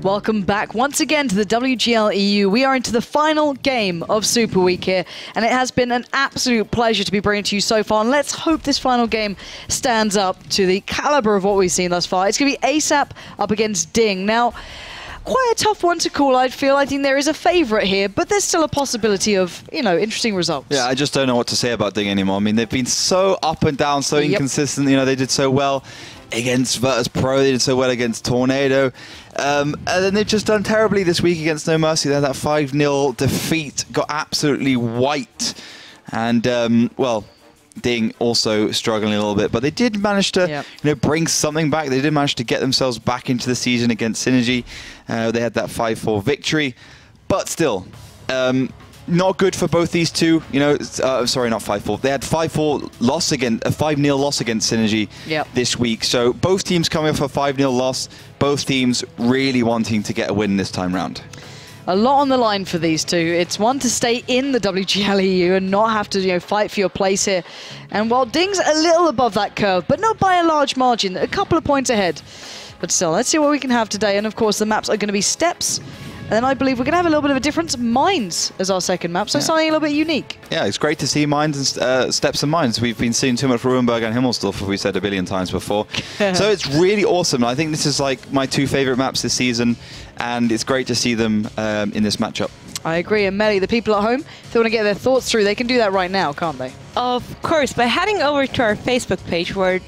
Welcome back once again to the WGL EU. We are into the final game of Super Week here, and it has been an absolute pleasure to be bringing to you so far. And let's hope this final game stands up to the caliber of what we've seen thus far. It's going to be ASAP up against DiNG. Now, quite a tough one to call, I'd feel. I think there is a favourite here, but there's still a possibility of, you know, interesting results. Yeah, I just don't know what to say about DiNG anymore. I mean, they've been so up and down, so inconsistent. You know, they did so well against Virtus Pro, they did so well against Tornado. And then they've just done terribly this week against No Mercy. They had that 5-0 defeat, got absolutely wiped. And, well, DiNG also struggling a little bit, but they did manage to you know, bring something back. They did manage to get themselves back into the season against Synergy. They had that 5-4 victory, but still, not good for both these two. You know, sorry, not 5-4. They had 5-4 loss against a 5-0 loss against Synergy this week. So both teams coming off a 5-0 loss. Both teams really wanting to get a win this time round. A lot on the line for these two. It's one to stay in the WGL EU and not have to, you know, fight for your place here. And while DiNG's a little above that curve, but not by a large margin, a couple of points ahead. But still, let's see what we can have today. And of course, the maps are going to be Steps. And then I believe we're going to have a little bit of a difference. Mines as our second map, so something a little bit unique. Yeah, it's great to see Mines and Steps and Mines. We've been seeing too much Ruhenberg and Himmelsdorf, as we said a billion times before. So it's really awesome. I think this is like my two favourite maps this season, and it's great to see them in this matchup. I agree. And Melly, the people at home, if they want to get their thoughts through, they can do that right now, can't they? Of course, by heading over to our Facebook page where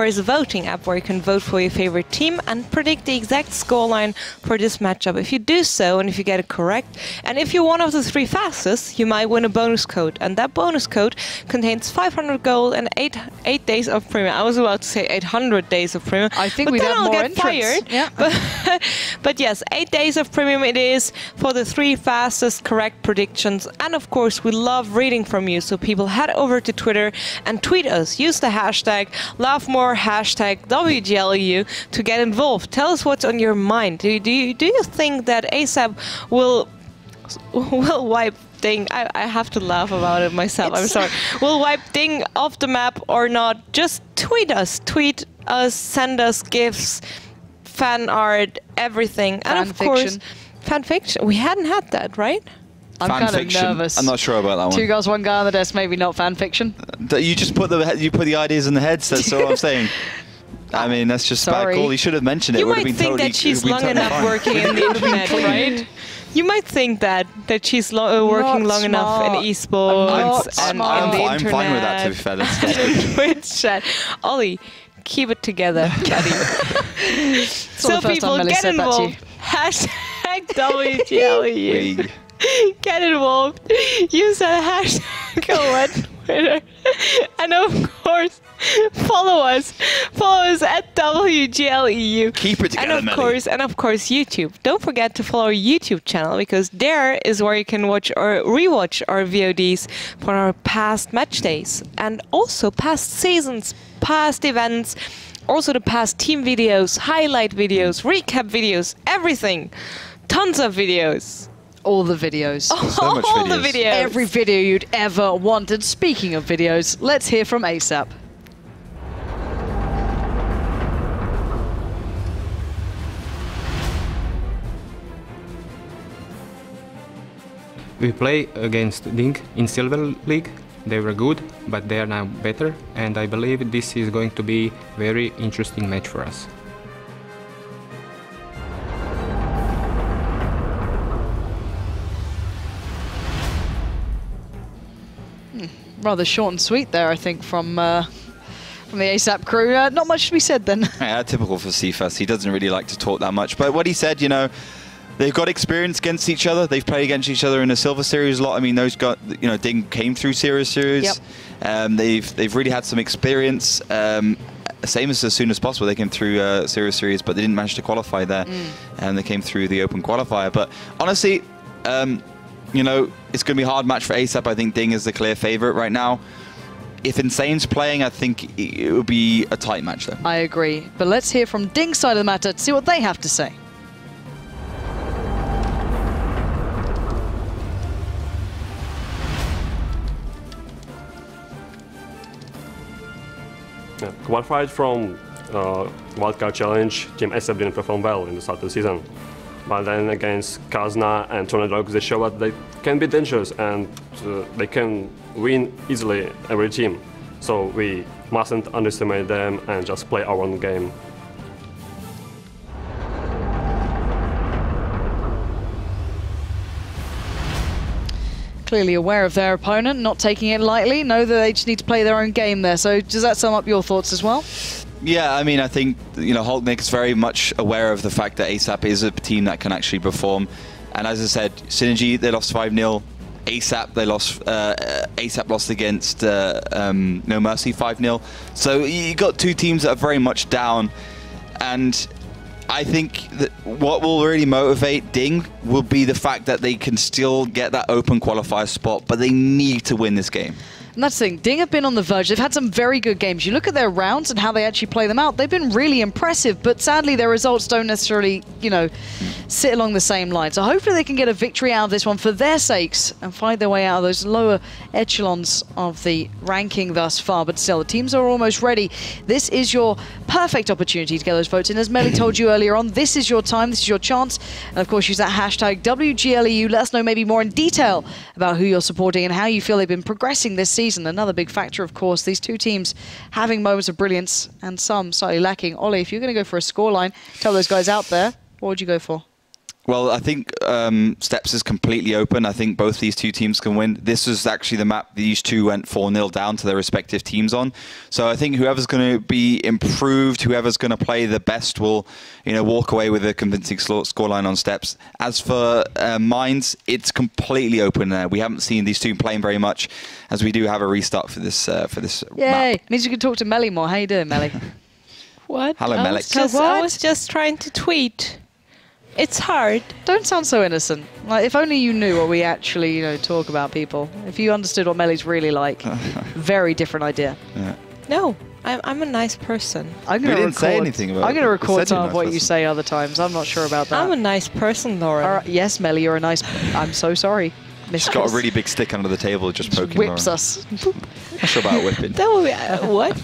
is a voting app where you can vote for your favorite team and predict the exact scoreline for this matchup. If you do so, and if you get it correct, and if you're one of the 3 fastest, you might win a bonus code. And that bonus code contains 500 gold and 8 days of premium. I was about to say 800 days of premium. I think we'd have more entrants. Fired. Yeah. But yes, 8 days of premium it is for the 3 fastest correct predictions. And of course, we love reading from you. So people head over to Twitter and tweet us. Use the hashtag LoveMore, hashtag WGLEU to get involved. Tell us what's on your mind. Do you think that ASAP will wipe DiNG? I have to laugh about it myself. I'm sorry. Will wipe DiNG off the map or not? Just tweet us. Tweet us. Send us gifs, fan art, everything, and of course, fan fiction. We hadn't had that, right? I'm kind of nervous. I'm not sure about that one. 2 girls, 1 guy on the desk, maybe not fan fiction. You just put the ideas in the heads. That's all I'm saying. I mean, that's just bad call. You should have mentioned it. You might think that she's long enough working in the internet, right? You might think that she's working long enough in esports and in the internet. I'm fine with that, to be fair. That's Twitch chat. Ollie, keep it together, buddy. So people, get involved. Hashtag WGLEU. Get involved. Use that hashtag on Twitter. And of course, follow us. Follow us at WGLEU. Keep it together, and of course, YouTube. Don't forget to follow our YouTube channel, because there is where you can watch or rewatch our VODs for our past match days, and also past seasons, past events, also the past team videos, highlight videos, recap videos, everything. Tons of videos. All the videos. So much All the videos. Every video you'd ever wanted. Speaking of videos, let's hear from ASAP. We play against DiNG in Silver League. They were good, but they are now better, and I believe this is going to be a very interesting match for us. Rather short and sweet there, I think, from the ASAP crew. Not much to be said then. Yeah, typical for Cephas. He doesn't really like to talk that much. But what he said, you know, they've got experience against each other. They've played against each other in the Silver Series a lot. I mean, those got, you know, DiNG came through Series. They've really had some experience. Same as soon as possible, they came through Series, but they didn't manage to qualify there. And they came through the Open Qualifier. But honestly, you know, it's going to be a hard match for ASAP. I think DiNG is the clear favorite right now. If Insane's playing, I think it will be a tight match, though. I agree. But let's hear from DiNG's side of the matter to see what they have to say. Qualified from Wildcard Challenge, Team ASAP didn't perform well in the start of the season. But then against Kazna and Tornado, they show that they can be dangerous and they can win easily every team. So we mustn't underestimate them and just play our own game. Clearly aware of their opponent, not taking it lightly, know that they just need to play their own game there. So does that sum up your thoughts as well? Yeah, I mean, I think, you know, Hulknick is very much aware of the fact that ASAP is a team that can actually perform. And as I said, Synergy, they lost 5-0. ASAP, they lost. ASAP lost against No Mercy 5-0. So you got two teams that are very much down. And I think that what will really motivate DiNG will be the fact that they can still get that open qualifier spot, but they need to win this game. And that's the thing, DiNG have been on the verge. They've had some very good games. You look at their rounds and how they actually play them out, they've been really impressive, but sadly their results don't necessarily, you know, sit along the same line. So hopefully they can get a victory out of this one for their sakes and find their way out of those lower echelons of the ranking thus far. But still, the teams are almost ready. This is your perfect opportunity to get those votes in. As Melly told you earlier on, this is your time, this is your chance. And of course, use that hashtag WGLEU. Let us know maybe more in detail about who you're supporting and how you feel they've been progressing this season. Another big factor, of course, these two teams having moments of brilliance and some slightly lacking. Ollie, if you're going to go for a scoreline, tell those guys out there, what would you go for? Well, I think Steps is completely open. I think both these two teams can win. This was actually the map these two went 4-0 down to their respective teams on. So I think whoever's going to be improved, whoever's going to play the best will, you know, walk away with a convincing scoreline on Steps. As for Mines, it's completely open there. We haven't seen these two playing very much, as we do have a restart for this Yay! map. Means you can talk to Melly more. How you doing, Melly? What? Hello, Melly. I was just trying to tweet. It's hard. Don't sound so innocent. Like, if only you knew what we actually, you know, talk about people. If you understood what Melly's really like. Very different idea. Yeah. No, I'm a nice person. I'm going to record. Say anything about I'm going to record it. some of what you say other times. I'm not sure about that. I'm a nice person, Lauren. All right, yes, Melly, you're a nice... I'm so sorry. She's got a really big stick under the table just poking whips Lauren. us. Not sure about whipping. That would be, what?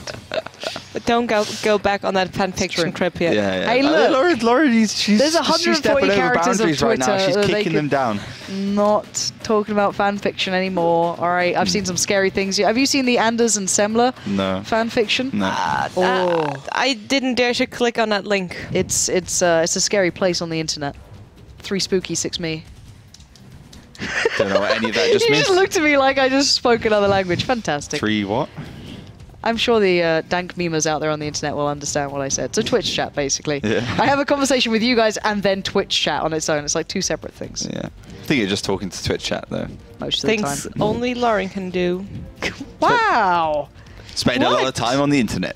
But don't go back on that fan fiction trip yet. Yeah. Hey, look. Lauren, she's There's 140 stepping over characters of boundaries right now. Twitter She's that they kicking them down. Not talking about fan fiction anymore. All right, I've seen some scary things. Have you seen the Anders and Semler fan fiction? No. I didn't dare to click on that link. It's a scary place on the internet. 3 spooky, 6 me. Don't know what any of that just You means. just looked at me like I just spoke another language. Fantastic. 3 what? I'm sure the dank memers out there on the internet will understand what I said. It's a Twitch chat, basically. Yeah. I have a conversation with you guys and then Twitch chat on its own. It's like 2 separate things. Yeah. I think you're just talking to Twitch chat, though. Most of the time. Things only Lauren can do. Wow! Spend a lot of time on the internet.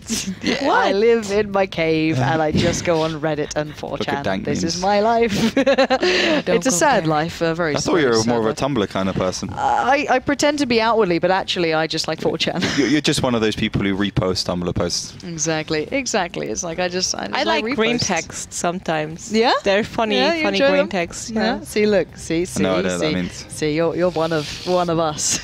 I live in my cave and I just go on Reddit and 4chan. This is my life. It's a sad life, a very I thought you were more of a life. Tumblr kind of person. I pretend to be outwardly, but actually I just like 4chan. You're just one of those people who repost Tumblr posts. Exactly. It's like I just I like green reposts. text sometimes. Yeah? They're funny Yeah, funny enjoy green them? texts. Yeah. See, look. See. No idea what that means. See, you're one of us.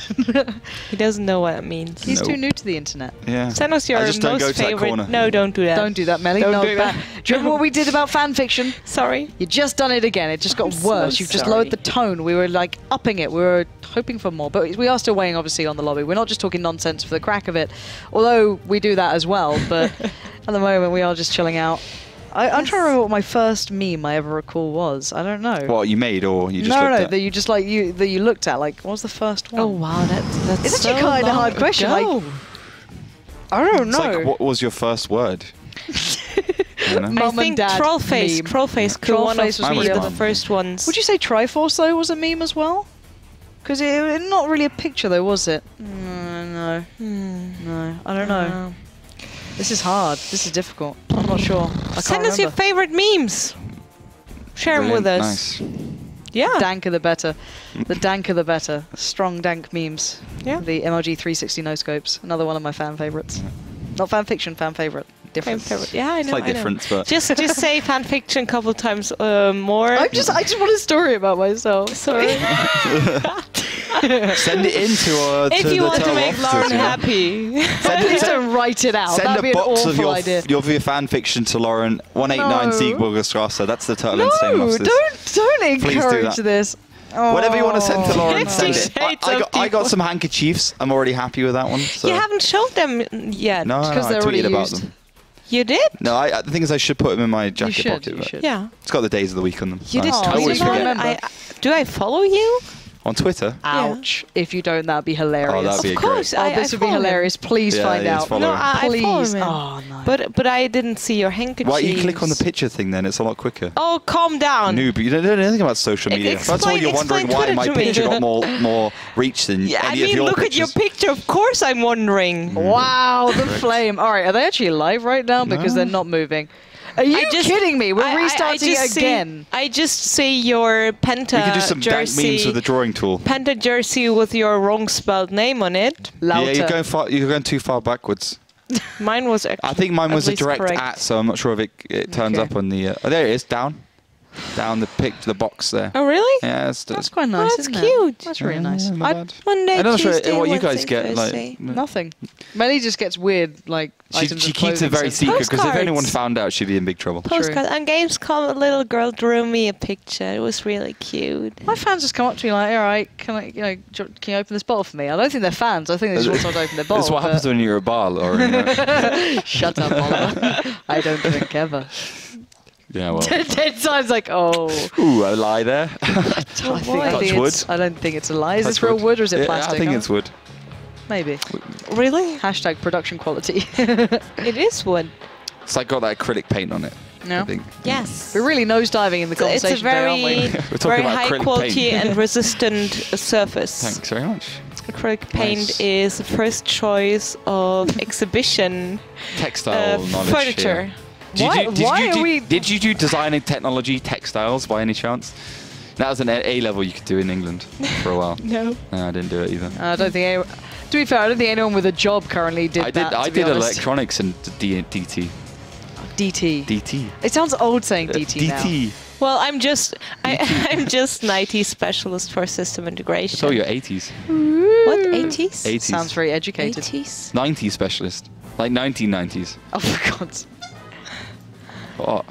He doesn't know what it means. He's Nope. too new to the internet. Yeah. Send us your I just don't go most to that favorite. corner. No, don't do that. Don't do that, Melly. Don't No, do that. Do you remember what we did about fan fiction? Sorry. You just done it again. It just got I'm so worse. You've just sorry. lowered the tone. We were like upping it. We were hoping for more, but we are still weighing obviously on the lobby. We're not just talking nonsense for the crack of it, although we do that as well. But at the moment, we are just chilling out. I'm trying to remember what my first meme I ever recall was. I don't know. What, you made or you just no, looked at? that you just like that you looked at. Like, what was the first one? Oh wow, that's It's so actually kind of a hard long question. ago. Like, I don't It's know. like, what was your first word? I don't know. I Mum and think dad Trollface. meme. Trollface could one Trollface of was be one. the first ones. Would you say Triforce though was a meme as well? Because it not really a picture though, was it? No. No, I don't know. This is hard. This is difficult. I'm not sure. I can't Send us your remember. favorite memes. Share them with Brilliant. us. Nice. Yeah. Danker the better. The danker the better. Strong dank memes. Yeah. The MLG 360 no scopes. Another one of my fan favorites. Not fan fiction, fan favorite. Different. Favorite. Yeah, I know. Slight I know. difference, but Just say fan fiction a couple times more. I just want a story about myself. Sorry. Send it in to If you the want to Turtle make officers, Lauren you know. happy. Please don't write it out. Send That'd a be an box awful of your, idea. your fan fiction to Lauren, 189 No. Siegburger Strasse. That's the Turtle No, Entertainment officers. don't Please do encourage that. this. Whatever you want to send to Oh, Lauren, no. send it. 50 I shades of got people. some handkerchiefs. I'm already happy with that one. So. You haven't showed them yet. No, I because they're already tweeted about used. them. You did? No, the thing is, I should put them in my You jacket should. pocket. You but should. Yeah. It's got the days of the week on them. You did Oh, I tweet always about forget. it? Do I follow you? On Twitter. Ouch! If you don't, that'd be hilarious. Oh, that'd be Of great. course. Oh, this would be follow him. hilarious. Please Yeah, find yes, out. follow No, him. I follow Please. him. Oh no. But I didn't see your handkerchief. Why don't you click on the picture thing then? It's a lot quicker. Oh, calm down. Noob, you don't know anything about social media. That's why you're wondering explain why Twitter my to me. picture got more reach than Yeah, I any of mean, your look pictures. at your picture. Of course, I'm wondering. Wow, the flame. All right, are they actually live right now? Because they're not moving. Are you kidding me? We're restarting again. I just see your Penta We could do some dank jersey. memes with the drawing tool. Penta jersey with your wrong spelled name on it. Louder. Yeah, you're going too far backwards. Mine was actually I think mine at was a least direct correct. at, so I'm not sure if it turns Okay. up on the. Oh, there it is. Down the box there. Oh, really? Yeah, That's quite nice. that's isn't cute. It? That's really nice. not I- bad. Monday, I'm not sure Tuesday, what you Wednesday, guys get. Thursday. Nothing. Melly just gets weird, like items She of keeps it clothing very sent. secret because if Postcards. anyone found out, she'd be in big trouble. Postcard. On Gamescom, a little girl drew me a picture. It was really cute. My fans just come up to me like, "All right, can you open this bottle for me?" I don't think they're fans. I think they just want someone to open their bottle. That's what happens when you're a bar, or Shut up, Oliver. I don't drink ever. yeah, well. It sounds like, oh. Ooh, a lie there. I Touch think wood. I don't think it's a lie. Is this Touch real wood or is it Yeah, plastic? I think Huh? it's wood. Maybe. Really? Hashtag production quality. It is wood. It's like got that acrylic paint on it. No. I think. Yes. We're really nosediving in the It's conversation a very, today, aren't we? We're talking very about high acrylic quality paint. and resistant surface. Thanks very much. Acrylic paint Nice. is the first choice of exhibition Textile knowledge furniture. here. Did you do design and technology textiles by any chance? That was an A level you could do in England for a while. No. No, I didn't do it either. I don't think anyone, to be fair, I don't think anyone with a job currently did that. I to be did honest. electronics and DT. DT. DT. It sounds old saying DT now. DT. Well, I'm just an IT specialist for system integration. It's all your 80s. What? 80s? 80s. Sounds very educated. 80s. 90s specialist. Like 1990s. Oh, for God's Oh,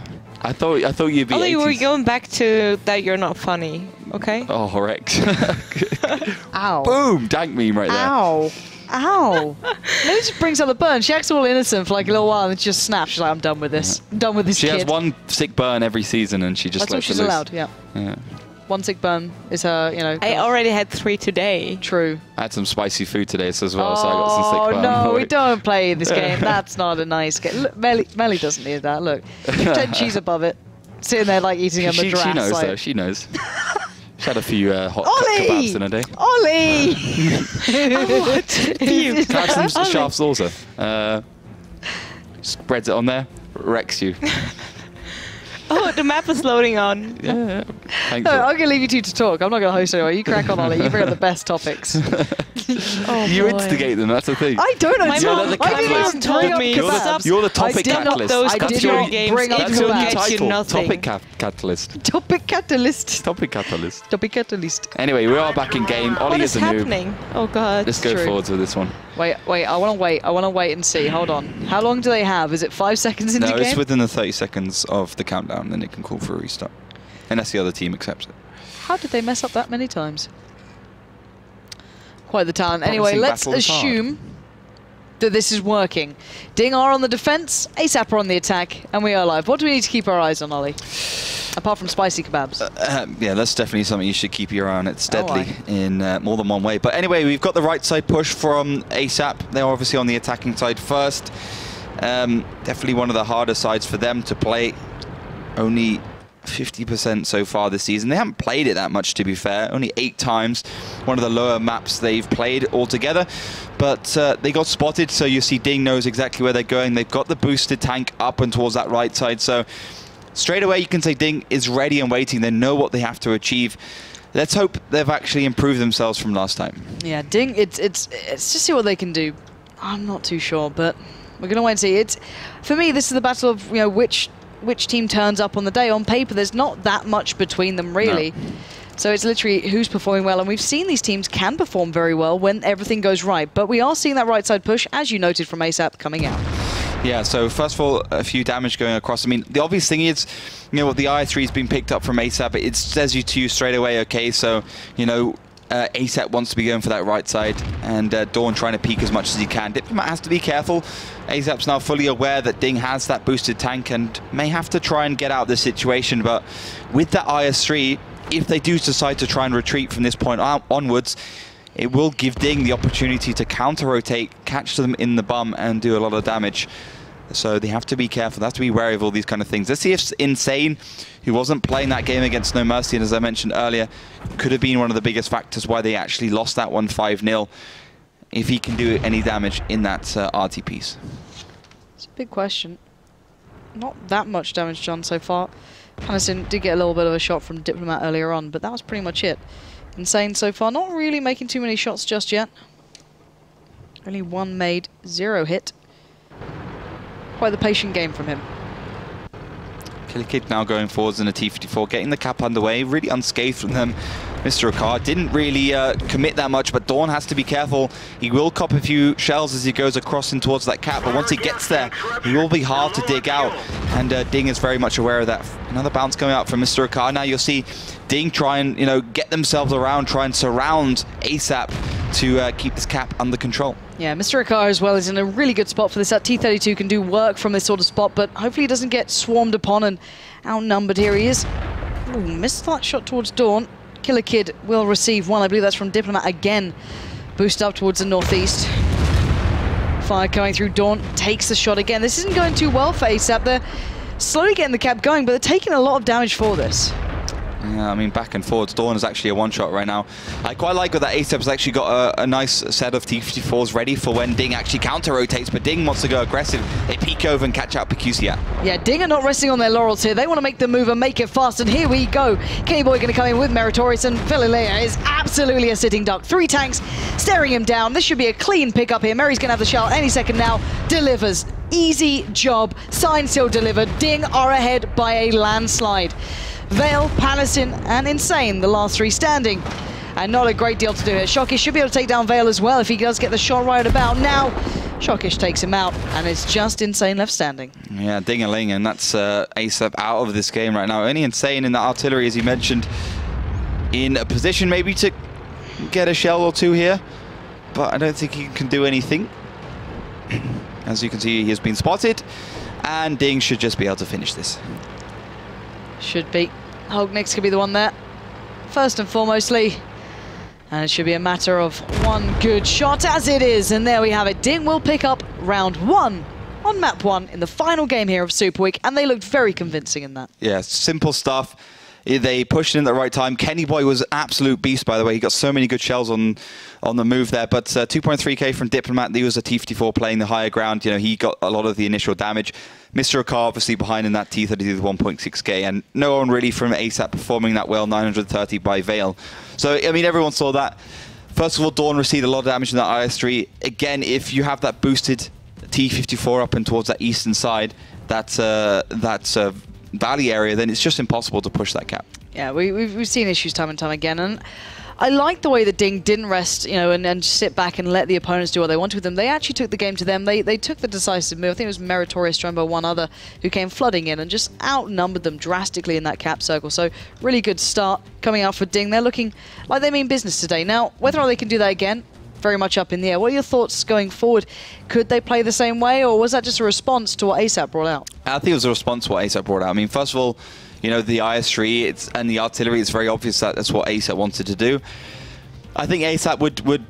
I thought you'd be Although 80s. you were going back to that you're not funny, okay? Oh, correct. Ow. Boom! Dank meme right there. Ow. Ow. Maybe just brings out the burn. She acts all innocent for like a little while and then she just snaps. She's like, I'm done with this. I'm done with this She kid. has one sick burn every season and she just That's what lets she's it loose. allowed, yeah. Yeah. One sick burn is her, I already had 3 today. true. I had some spicy food today as well, so I got some sick burn. no, we Wait. don't play this game. That's not a nice game. Look, Melly doesn't need that. Look, pretend she's above it, sitting there like eating a She madras. knows like, though. She knows. She had a few hot Ollie! kebabs in a day. Ollie! Can I have some sharp saucer? Spreads it on there. Wrecks you. Oh, the map is loading on. Yeah. Thanks. No, I'm going to leave you two to talk. I'm not going to host anyway. You crack on, Ollie. You bring up the best topics. Oh, You boy. instigate them. That's the thing. I don't know. My mom- the my catalyst. mom told me You're the, stop. you're the topic I did not- catalyst. those I That's did your, not games. bring up It that's your will new get you title. nothing. Topic catalyst. Topic catalyst. Topic catalyst. Topic catalyst. Anyway, we are back in game. Ollie What is is a noob. happening? Oh, God. Let's go True. forwards with this one. Wait. I want to wait. I want to wait and see. Hold on. How long do they have? Is it 5 seconds into No, game? it's within the 30 seconds of the countdown, then it can call for a restart. Unless the other team accepts it. How did they mess up that many times? Quite the talent. Promising Anyway, let's battle is hard. assume that this is working. DiNG are on the defense, ASAP are on the attack, and we are live. What do we need to keep our eyes on, Ollie? Apart from spicy kebabs. Yeah, that's definitely something you should keep your eye on. It's Oh, deadly in more than one way. But anyway, we've got the right side push from ASAP. They're obviously on the attacking side first. Definitely one of the harder sides for them to play. Only 50% so far this season. They haven't played it that much, to be fair. Only 8 times. One of the lower maps they've played altogether. But they got spotted, so you see DiNG knows exactly where they're going. They've got the boosted tank up and towards that right side. So straight away you can say DiNG is ready and waiting. They know what they have to achieve. Let's hope they've actually improved themselves from last time. Yeah, DiNG, it's just see what they can do. I'm not too sure, but we're going to wait and see. It's, for me, this is the battle of, which team turns up on the day. On paper, there's not that much between them, really. So it's literally who's performing well, and we've seen these teams can perform very well when everything goes right. But we are seeing that right side push, as you noted from ASAP, coming out. Yeah, so first of all, a few damage going across. I mean, the obvious thing is, you know, the IS3 has been picked up from ASAP. It says to you straight away, okay, so, you know, ASAP wants to be going for that right side, and Dawn trying to peek as much as he can. Diplomat has to be careful. ASAP's now fully aware that DiNG has that boosted tank and may have to try and get out of this situation, but with that IS3, if they do decide to try and retreat from this point onwards, it will give DiNG the opportunity to counter-rotate, catch them in the bum, and do a lot of damage. So they have to be careful. They have to be wary of all these kind of things. Let's see if Insane, who wasn't playing that game against No Mercy, and as I mentioned earlier, could have been one of the biggest factors why they actually lost that one 5-0, if he can do any damage in that RT piece. It's a big question. Not that much damage done so far. Hannesson did get a little bit of a shot from Diplomat earlier on, but that was pretty much it. Insane so far, not really making too many shots just yet. Only one made, 0 hit. Quite the patient game from him. Kid now going forwards in a T54, getting the cap underway, really unscathed from them. Mr. Akar didn't really commit that much, but Dawn has to be careful. He will cop a few shells as he goes across and towards that cap, but once he gets there, he will be hard to dig out, and DiNG is very much aware of that. Another bounce coming out from Mr. Akar. Now you'll see DiNG try and, you know, get themselves around, try and surround ASAP to keep this cap under control. Yeah, Mr. Akar as well is in a really good spot for this. That T32 can do work from this sort of spot, but hopefully he doesn't get swarmed upon and outnumbered. Here he is. Ooh, missed that shot towards Dawn. Killer Kid will receive one. I believe that's from Diplomat again. Boost up towards the northeast. Fire coming through. Dawn takes the shot again. This isn't going too well for ASAP. They're slowly getting the cap going, but they're taking a lot of damage for this. Yeah, I mean, back and forwards. Dawn is actually a one-shot right now. I quite like that ASAP's actually got a nice set of T54s ready for when DiNG actually counter-rotates, but DiNG wants to go aggressive. They peek over and catch out Pikusia. Yeah, DiNG are not resting on their laurels here. They want to make the move and make it fast, and here we go. Kenny Boy going to come in with Meritorious, and Villalea is absolutely a sitting duck. 3 tanks staring him down. This should be a clean pickup here. Mary's going to have the shell any second now. Delivers. Easy job. Sign seal delivered. DiNG are ahead by a landslide. Vale, Palacin, and Insane, the last 3 standing. And not a great deal to do here. Shockish should be able to take down Vale as well if he does get the shot right about now. Shockish takes him out, and it's just Insane left standing. Yeah, ding-a-ling, and that's ASAP out of this game right now. Only Insane in the artillery, as you mentioned, in a position maybe to get a shell or 2 here, but I don't think he can do anything. As you can see, he has been spotted, and DiNG should just be able to finish this. Should be. Hognix could be the one there. First and foremostly. And it should be a matter of one good shot, as it is. And there we have it. DiNG will pick up round 1 on map 1 in the final game here of Super Week. And they looked very convincing in that. Yeah, simple stuff. They pushed in at the right time. Kenny Boy was an absolute beast, by the way. He got so many good shells on the move there. But 2.3k from Diplomat. He was a T54 playing the higher ground. You know, he got a lot of the initial damage. Mr. Akar obviously behind in that T32 with 1.6k. And no one really from ASAP performing that well. 930 by Vale. So, I mean, everyone saw that. First of all, Dawn received a lot of damage in that IS3. Again, if you have that boosted T54 up and towards that eastern side, that's valley area, then it's just impossible to push that cap. Yeah, we've seen issues time and time again, and I like the way that DiNG didn't rest, you know, and just sit back and let the opponents do what they wanted with them. They actually took the game to them. They took the decisive move. I think it was Meritorious Strombo, one other, who came flooding in and just outnumbered them drastically in that cap circle. So really good start coming out for DiNG. They're looking like they mean business today. Now, whether or not they can do that again, very much up in the air. What are your thoughts going forward? Could they play the same way, or was that just a response to what ASAP brought out? I think it was a response to what ASAP brought out. I mean, first of all, you know, the IS3 and the artillery, it's very obvious that that's what ASAP wanted to do. I think ASAP would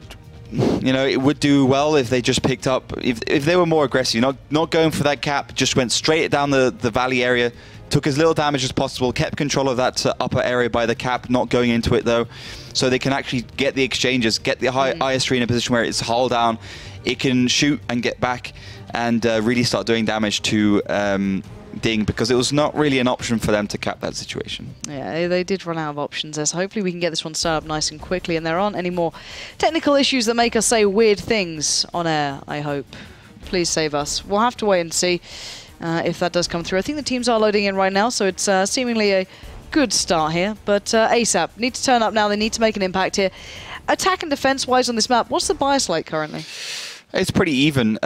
you know, it would do well if they just picked up, if they were more aggressive, not going for that cap, just went straight down the valley area, took as little damage as possible, kept control of that upper area by the cap, not going into it though, so they can actually get the exchanges, get the IS3 in a position where it's hull down, it can shoot and get back and really start doing damage to DiNG, because it was not really an option for them to cap that situation. Yeah, they did run out of options there, so hopefully we can get this one started up nice and quickly, and there aren't any more technical issues that make us say weird things on air, I hope. Please save us. We'll have to wait and see if that does come through. I think the teams are loading in right now, so it's seemingly a good start here, but ASAP need to turn up now. They need to make an impact here. Attack and defense-wise on this map, what's the bias like currently? It's pretty even.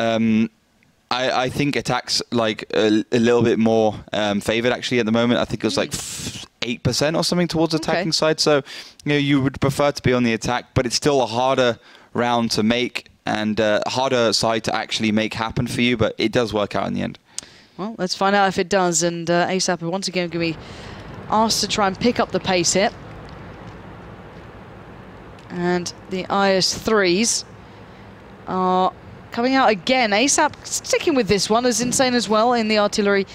I think attack's like a little bit more favored actually at the moment. I think it was like 8% or something towards attacking side. So you would prefer to be on the attack, but it's still a harder round to make and harder side to actually make happen for you. But it does work out in the end. Well, let's find out if it does. And ASAP once again going to be asked to try and pick up the pace here. And the IS-3s are coming out again. ASAP sticking with this one as Insane as well in the artillery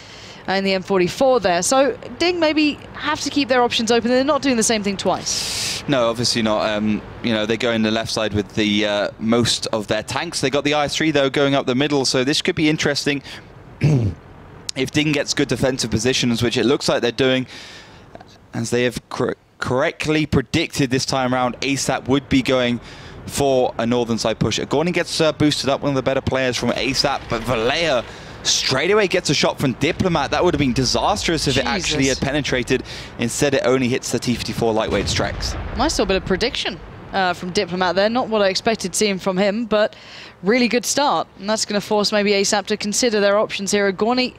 in the M44 there. So DiNG maybe have to keep their options open. They're not doing the same thing twice. No, obviously not. They go in the left side with the most of their tanks. They got the IS-3 though going up the middle, so this could be interesting. If DiNG gets good defensive positions, which it looks like they're doing, as they have correctly predicted this time around, ASAP would be going for a northern side push. Agorni gets boosted up, one of the better players from ASAP, but Valea straight away gets a shot from Diplomat. That would have been disastrous if it actually had penetrated. Instead, it only hits the T-54 lightweight strikes. Nice little bit of prediction from Diplomat there. Not what I expected seeing from him, but really good start. And that's going to force maybe ASAP to consider their options here. Agorni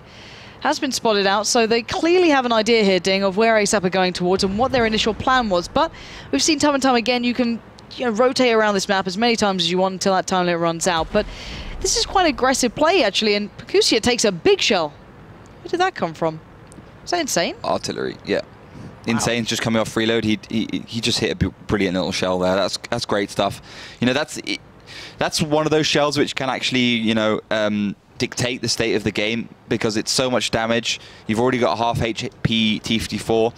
has been spotted out, so they clearly have an idea here, DiNG, of where ASAP are going towards and what their initial plan was. But we've seen time and time again, you can rotate around this map as many times as you want until that time limit runs out. But this is quite aggressive play, actually, and Pekusia takes a big shell. Where did that come from? Is that Insane? Artillery, yeah. Wow. Insane's just coming off reload. He just hit a brilliant little shell there. That's great stuff. That's one of those shells which can actually, dictate the state of the game because it's so much damage. You've already got a half HP T-54,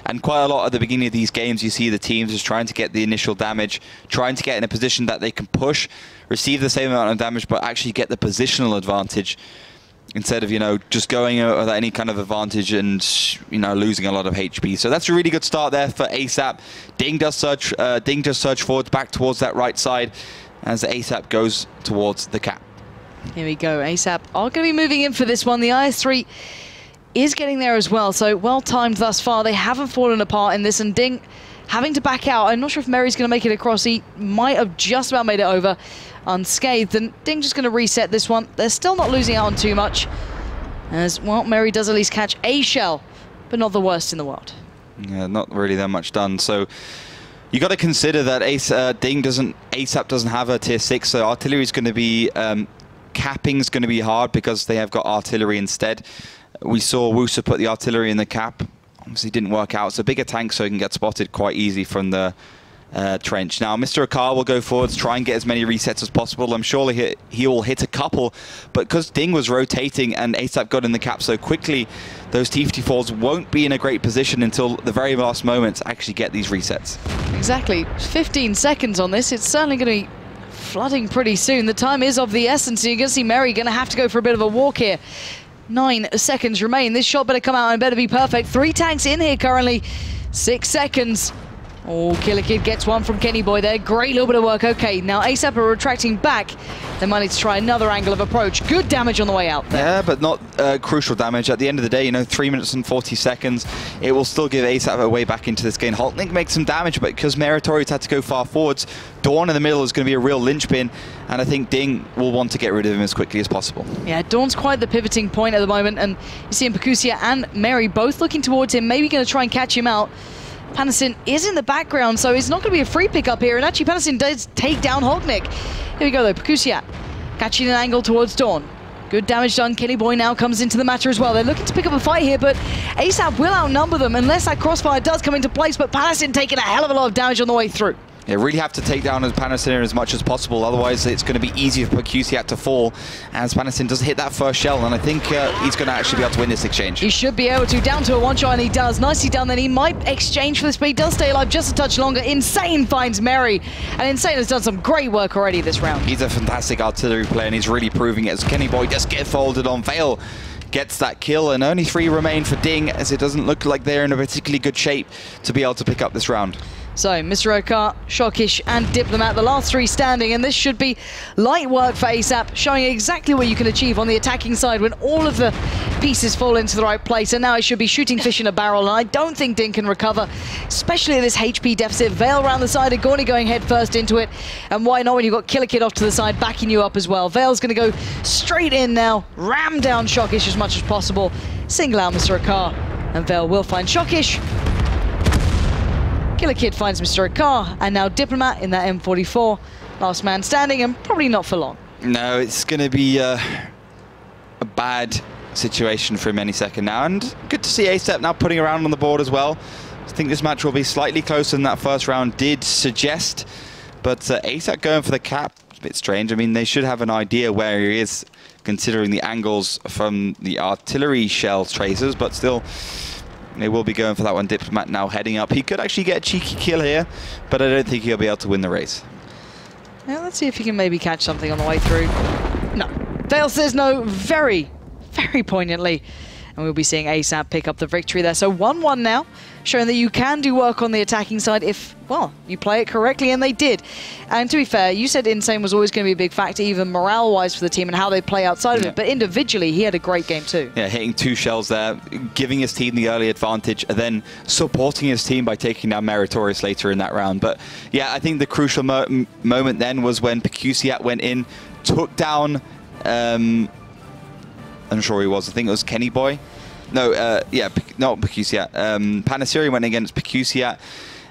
and quite a lot at the beginning of these games you see the teams just trying to get the initial damage, trying to get in a position that they can push, receive the same amount of damage, but actually get the positional advantage instead of, just going without any kind of advantage and, losing a lot of HP. So that's a really good start there for ASAP. DiNG does surge forward back towards that right side as ASAP goes towards the cap. Here we go. ASAP are going to be moving in for this one. The IS-3 is getting there as well, so well timed thus far. They haven't fallen apart in this, and DiNG having to back out. I'm not sure if Mary's going to make it across. He might have just about made it over unscathed, and DiNG just going to reset this one. They're still not losing out on too much, as well, Mary does at least catch a shell, but not the worst in the world. Yeah, not really that much done. So you got to consider that ASAP doesn't have a tier 6, so artillery is going to be capping's going to be hard because they have got artillery instead. We saw Wusa put the artillery in the cap. Obviously didn't work out. It's a bigger tank, so he can get spotted quite easy from the trench. Now, Mr. Akar will go forwards, try and get as many resets as possible. I'm sure he will hit a couple, but because DiNG was rotating and ASAP got in the cap so quickly, those T-54s won't be in a great position until the very last moment to actually get these resets. Exactly. 15 seconds on this. It's certainly going to be flooding pretty soon. The time is of the essence. So you're going to see Mary going to have to go for a bit of a walk here. 9 seconds remain. This shot better come out and better be perfect. 3 tanks in here currently. 6 seconds. Oh, Killer Kid gets one from Kenny Boy there. Great little bit of work. Okay, now ASAP are retracting back. They might need to try another angle of approach. Good damage on the way out there. Yeah, but not crucial damage. At the end of the day, 3 minutes and 40 seconds, it will still give ASAP a way back into this game. Haltnik makes some damage, but because Meritorious had to go far forwards, Dawn in the middle is going to be a real linchpin, and I think DiNG will want to get rid of him as quickly as possible. Yeah, Dawn's quite the pivoting point at the moment, and you see Pekusia and Mary both looking towards him, maybe going to try and catch him out. Panassin is in the background, so it's not going to be a free pickup here, and actually Panassin does take down Haltnik. Here we go though, Pekusia catching an angle towards Dawn. Good damage done. Kenny Boy now comes into the matter as well. They're looking to pick up a fight here, but ASAP will outnumber them unless that crossfire does come into place, but Panassin taking a hell of a lot of damage on the way through. Yeah, really have to take down Panassin as much as possible, otherwise it's going to be easy for Pekusia to fall, as Panassin does hit that first shell, and I think he's going to actually be able to win this exchange. He should be able to, down to a one-shot, and he does. Nicely done then. He might exchange for the speed, does stay alive just a touch longer. Insane finds Mary, and Insane has done some great work already this round. He's a fantastic artillery player, and he's really proving it as Kenny Boy just get folded on. Fail gets that kill, and only 3 remain for DiNG, as it doesn't look like they're in a particularly good shape to be able to pick up this round. So, Mr. Okar, Shockish, and Diplomat, the last three standing, and this should be light work for ASAP, showing exactly what you can achieve on the attacking side when all of the pieces fall into the right place. And now it should be shooting fish in a barrel, and I don't think DiNG can recover, especially at this HP deficit. Vale around the side, Agorni going head first into it, and why not when you've got Killer Kid off to the side, backing you up as well. Vale's going to go straight in now, ram down Shockish as much as possible, single out Mr. Okar, and Vale will find Shockish. Killer Kid finds Mr. Okar, and now Diplomat in that M44. Last man standing, and probably not for long. No, it's going to be a bad situation for him any second now. And good to see ASAP now putting around on the board as well. I think this match will be slightly closer than that first round did suggest. But ASAP going for the cap, it's a bit strange. I mean, they should have an idea where he is, considering the angles from the artillery shell tracers, but still... They will be going for that one. Diplomat now heading up. He could actually get a cheeky kill here, but I don't think he'll be able to win the race. Yeah, let's see if he can maybe catch something on the way through. No. Vale says no very, very poignantly. And we'll be seeing ASAP pick up the victory there. So 1-1 now, showing that you can do work on the attacking side if, well, you play it correctly, and they did. And to be fair, you said Insane was always going to be a big factor, even morale-wise for the team and how they play outside of it. But individually, he had a great game too. Yeah, hitting 2 shells there, giving his team the early advantage, and then supporting his team by taking down Meritorious later in that round. But yeah, I think the crucial moment then was when Pekusiat went in, took down... I'm sure he was. I think it was Kenny Boy. No, yeah, not Pekusiat. Panasiri went against Pekusiat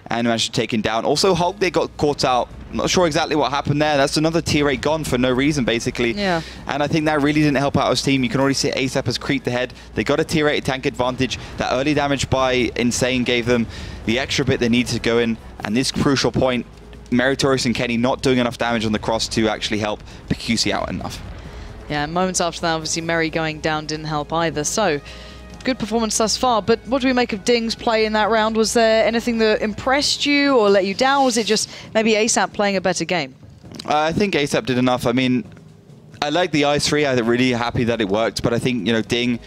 and managed to take him down. Also, Hulk, they got caught out. Not sure exactly what happened there. That's another tier 8 gone for no reason, basically. Yeah. And I think that really didn't help out his team. You can already see ASAP has creeped ahead. They got a tier 8 tank advantage. That early damage by Insane gave them the extra bit they needed to go in. And this crucial point, Meritorious and Kenny not doing enough damage on the cross to actually help Pekusiat out enough. Yeah, moments after that, obviously, Meri going down didn't help either. So, good performance thus far. But what do we make of DiNG's play in that round? Was there anything that impressed you or let you down? Was it just maybe ASAP playing a better game? I think ASAP did enough. I mean, I like the I3. I'm really happy that it worked. But I think, you know, DiNG,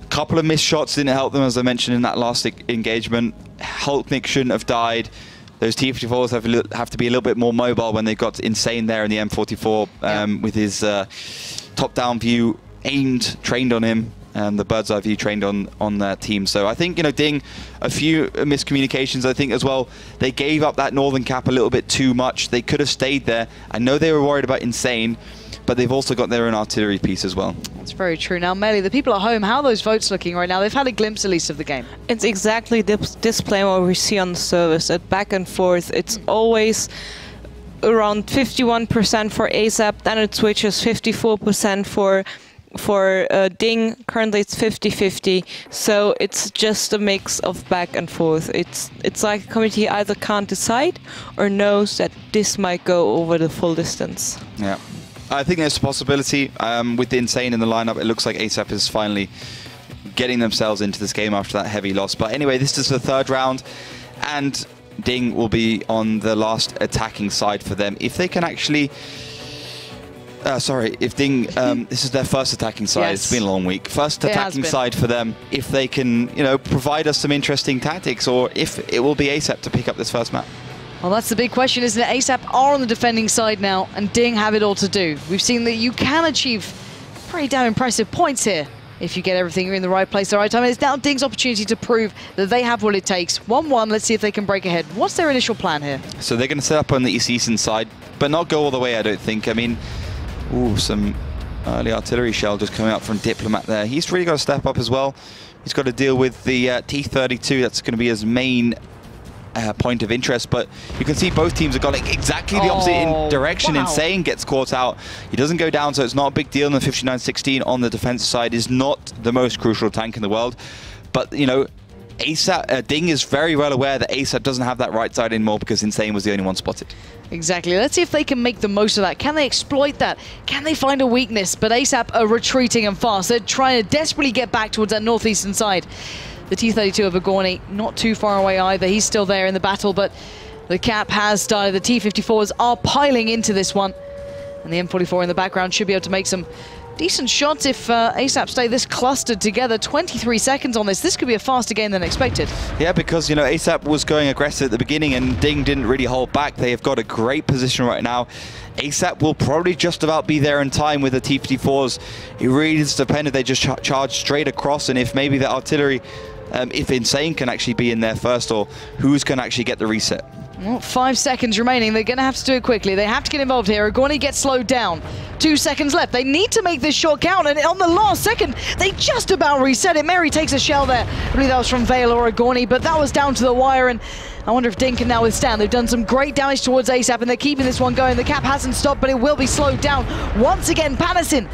a couple of missed shots didn't help them, as I mentioned in that last engagement. Hulknik shouldn't have died. Those T-54s have to be a little bit more mobile when they've got Insane there in the M44 with his top-down view trained on him, and the bird's eye view trained on their team. So I think, you know, DiNG, a few miscommunications. I think as well, they gave up that northern cap a little bit too much. They could have stayed there. I know they were worried about Insane, but they've also got their own artillery piece as well. That's very true. Now, Melly, the people at home, how are those votes looking right now? They've had a glimpse, at least, of the game. It's exactly this play what we see on the service. At back and forth, it's always around 51% for ASAP, then it switches 54% for DiNG. Currently it's 50-50, so it's just a mix of back and forth. It's like a committee either can't decide or knows that this might go over the full distance. Yeah, I think there's a possibility. With the Insane in the lineup, it looks like ASAP is finally getting themselves into this game after that heavy loss. But anyway, this is the third round, and DiNG will be on the last attacking side for them. If they can actually... if DiNG... this is their first attacking side. Yes. It's been a long week. First attacking side for them. If they can, you know, provide us some interesting tactics, or if it will be ASAP to pick up this first map. Well, that's the big question, isn't it? ASAP are on the defending side now, and DiNG have it all to do. We've seen that you can achieve pretty damn impressive points here if you get everything in the right place at the right time. It's now DiNG's opportunity to prove that they have what it takes. 1-1, let's see if they can break ahead. What's their initial plan here? So they're going to set up on the East Eastern side, but not go all the way, I don't think. I mean, ooh, some early artillery shell just coming up from Diplomat there. He's really got to step up as well. He's got to deal with the T-32. That's going to be his main point of interest, but you can see both teams have gone exactly the opposite direction. Wow. Insane gets caught out. He doesn't go down, so it's not a big deal. And the 59-16 on the defense side is not the most crucial tank in the world. But, you know, ASAP, DiNG is very well aware that ASAP doesn't have that right side anymore because Insane was the only one spotted. Exactly. Let's see if they can make the most of that. Can they exploit that? Can they find a weakness? But ASAP are retreating and fast. They're trying to desperately get back towards that northeastern side. The T-32 of Agorni, not too far away either. He's still there in the battle, but the cap has died. The T-54s are piling into this one. And the M44 in the background should be able to make some decent shots if ASAP stay this clustered together. 23 seconds on this. This could be a faster game than expected. Yeah, because, you know, ASAP was going aggressive at the beginning and DiNG didn't really hold back. They have got a great position right now. ASAP will probably just about be there in time with the T-54s. It really does depend if they just charge straight across and if maybe the artillery, if Insane can actually be in there first or who's going to actually get the reset. Well, 5 seconds remaining. They're going to have to do it quickly. They have to get involved here. Agorni gets slowed down. 2 seconds left. They need to make this shot count, and on the last second, they just about reset it. Mary takes a shell there. I believe that was from Vale or Agorni, but that was down to the wire, and I wonder if DiNG can now withstand. They've done some great damage towards ASAP, and they're keeping this one going. The cap hasn't stopped, but it will be slowed down. Once again, Panison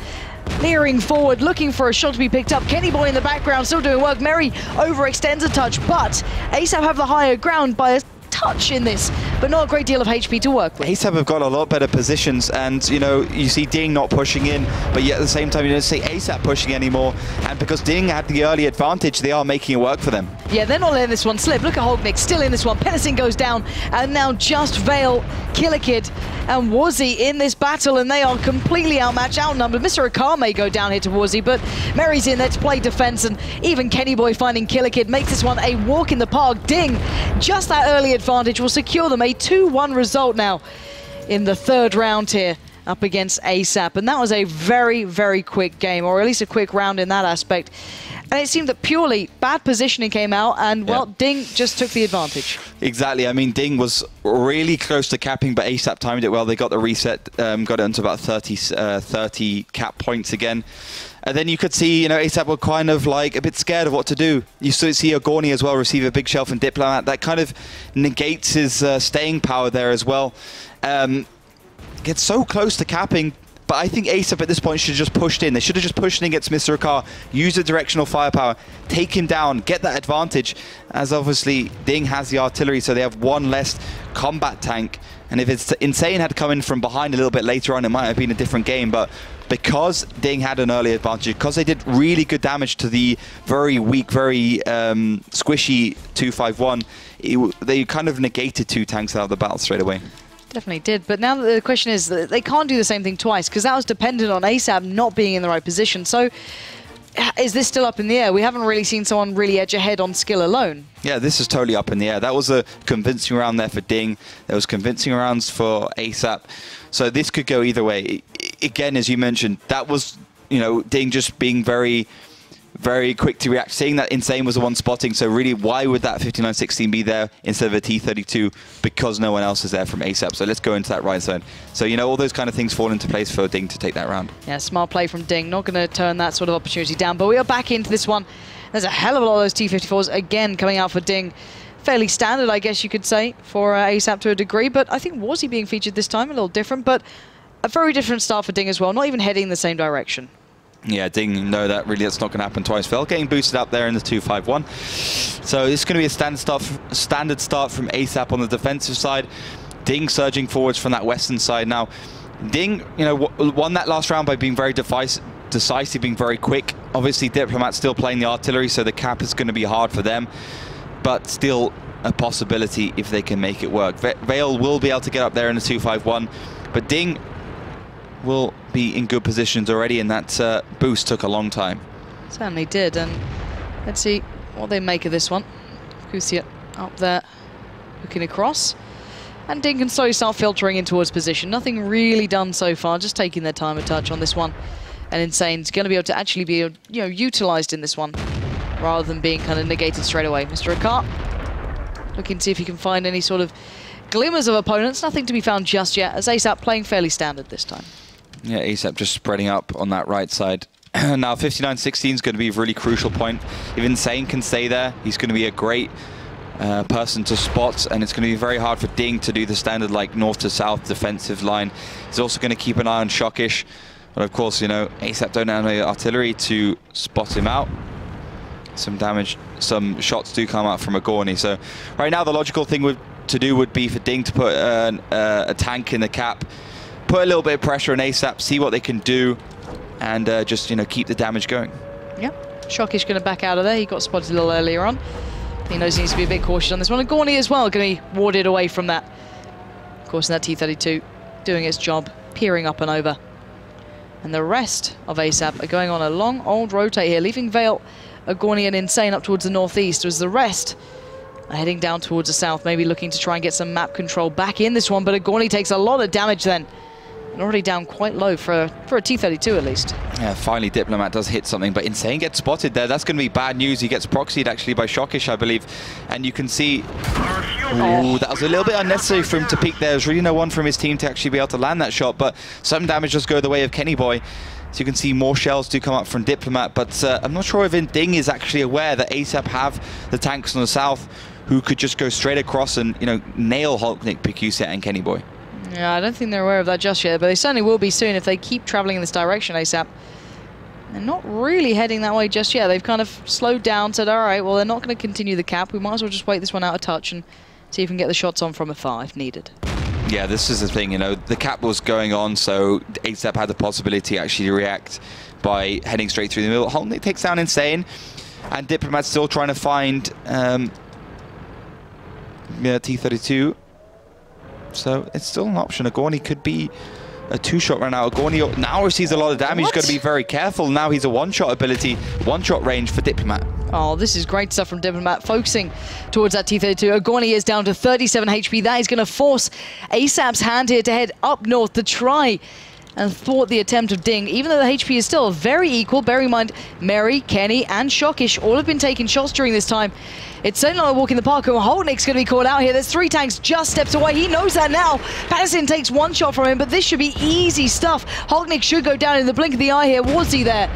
leering forward, looking for a shot to be picked up. Kenny Boy in the background still doing work. Mary overextends a touch, but ASAP have the higher ground by a touch in this, but not a great deal of HP to work with. ASAP have got a lot better positions, and you know, you see DiNG not pushing in, but yet at the same time you don't see ASAP pushing anymore, and because DiNG had the early advantage, they are making it work for them. Yeah, they're not letting this one slip. Look at Hognick still in this one. Pennison goes down, and now just Vale, Killer Kid, and Wazzy in this battle, and they are completely outmatched, outnumbered. Mr. Akar may go down here to Wazzy, but Mary's in there to play defense, and even Kenny Boy finding Killer Kid makes this one a walk in the park. DiNG, just that early advantage will secure them a 2-1 result now in the third round here up against ASAP. And that was a very, very quick game, or at least a quick round in that aspect. And it seemed that purely bad positioning came out, and, well, DiNG just took the advantage. Exactly. I mean, DiNG was really close to capping, but ASAP timed it well. They got the reset, got it into about 30 cap points again. And then you could see, you know, ASAP were kind of like a bit scared of what to do. You still see Agorni as well receive a big shell from Diplomat. That kind of negates his staying power there as well. Gets so close to capping, but I think ASAP at this point should have just pushed in. They should have just pushed in against Mr. Akar, use the directional firepower, take him down, get that advantage, as obviously DiNG has the artillery, so they have one less combat tank. And if it's Insane had come in from behind a little bit later on, it might have been a different game, but because DiNG had an early advantage, because they did really good damage to the very weak, very squishy 251, they kind of negated 2 tanks out of the battle straight away. Definitely did, but now the question is that they can't do the same thing twice, because that was dependent on ASAP not being in the right position. So is this still up in the air? We haven't really seen someone really edge ahead on skill alone. Yeah, this is totally up in the air. That was a convincing round there for DiNG. There was convincing rounds for ASAP. So this could go either way. Again, as you mentioned, that was, you know, DiNG just being very, very quick to react, seeing that Insane was the one spotting. So really, why would that 5916 be there instead of a T32? Because no one else is there from ASAP. So let's go into that right side. So, you know, all those kind of things fall into place for DiNG to take that round. Yeah, smart play from DiNG. Not going to turn that sort of opportunity down. But we are back into this one. There's a hell of a lot of those T54s again coming out for DiNG. Fairly standard, I guess you could say, for ASAP to a degree. But I think Wazzy being featured this time, a little different. But a very different start for DiNG as well. Not even heading in the same direction. Yeah, DiNG know that really that's not going to happen twice. Vale getting boosted up there in the 251. So this is going to be a standard start from ASAP on the defensive side. DiNG surging forwards from that western side. Now, DiNG, you know, won that last round by being very decisive, being very quick. Obviously, Diplomat still playing the artillery, so the cap is going to be hard for them. But still a possibility if they can make it work. Vale will be able to get up there in the 251, but DiNG will be in good positions already, and that boost took a long time. Certainly did, and let's see what they make of this one. Kusia up there, looking across, and DiNG can slowly start filtering in towards position. Nothing really done so far, just taking their time a touch on this one. And Insane's going to be able to actually be, you know, utilized in this one, rather than being kind of negated straight away. Mr. Akar looking to see if he can find any sort of glimmers of opponents. Nothing to be found just yet, as ASAP playing fairly standard this time. Yeah, ASAP just spreading up on that right side. Now 5916 is going to be a really crucial point. If Insane can stay there, he's going to be a great person to spot, and it's going to be very hard for DiNG to do the standard like north to south defensive line. He's also going to keep an eye on Shockish, but of course, you know, ASAP don't have any artillery to spot him out. Some damage, some shots do come out from Agorni. So right now the logical thing to do would be for DiNG to put a tank in the cap, put a little bit of pressure on ASAP, see what they can do, and just, you know, keep the damage going. Yep, Shockish going to back out of there. He got spotted a little earlier on. He knows he needs to be a bit cautious on this one. And Agorni as well going to be warded away from that. Of course, in that T32, doing its job, peering up and over. And the rest of ASAP are going on a long old rotate here, leaving Vale, Agorni and Insane up towards the northeast, as the rest are heading down towards the south, maybe looking to try and get some map control back in this one, but Agorni takes a lot of damage then. And already down quite low for a T-32 at least. Yeah, finally Diplomat does hit something, but Insane gets spotted there. That's going to be bad news. He gets proxied actually by Shockish, I believe. And you can see, ooh, that was a little bit unnecessary for him to peek there. There's really no one from his team to actually be able to land that shot, but some damage does go the way of Kenny Boy. So you can see more shells do come up from Diplomat, but I'm not sure if DiNG is actually aware that ASAP have the tanks on the south who could just go straight across and, you know, nail Hulknick, PQCat and Kenny Boy. Yeah, I don't think they're aware of that just yet, but they certainly will be soon if they keep traveling in this direction ASAP. They're not really heading that way just yet. They've kind of slowed down, said, all right, well, they're not going to continue the cap. We might as well just wait this one out of touch and see if we can get the shots on from afar if needed. Yeah, this is the thing, you know, the cap was going on, so ASAP had the possibility to actually react by heading straight through the middle. Hulknick takes down Insane, and Diplomat's still trying to find T-32. So it's still an option. Agorni could be a two-shot right now. Agorni now receives a lot of damage. He's got to be very careful. Now he's a one-shot ability, one-shot range for Diplomat. Oh, this is great stuff from Diplomat, focusing towards that T-32. Agorni is down to 37 HP. That is going to force ASAP's hand here to head up north to try and thwart the attempt of DiNG, even though the HP is still very equal. Bear in mind, Mary, Kenny, and Shockish all have been taking shots during this time. It's certainly not a walk in the park, and Hulknick's going to be called out here. There's 3 tanks just steps away. He knows that now. Patterson takes 1 shot from him, but this should be easy stuff. Hulknick should go down in the blink of the eye here. Was he there?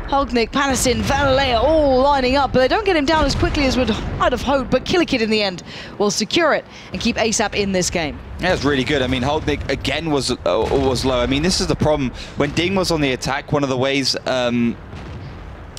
Hulknick, Patterson, Valalea all lining up, but they don't get him down as quickly as I'd have hoped, but Killikid in the end will secure it and keep ASAP in this game. Yeah, it's really good. I mean, Hulknick again was low. I mean, this is the problem. When DiNG was on the attack, one of the ways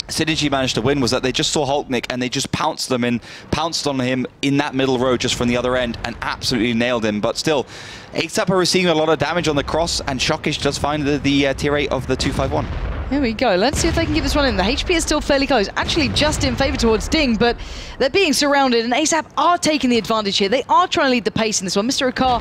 Synergy managed to win was that they just saw Hulknick and they just pounced on him in that middle row just from the other end and absolutely nailed him. But still, ASAP are receiving a lot of damage on the cross, and Shockish does find the tier 8 of the 251. Here we go. Let's see if they can get this one in. The HP is still fairly close. Actually, just in favor towards DiNG, but they're being surrounded, and ASAP are taking the advantage here. They are trying to lead the pace in this one. Mr. Akar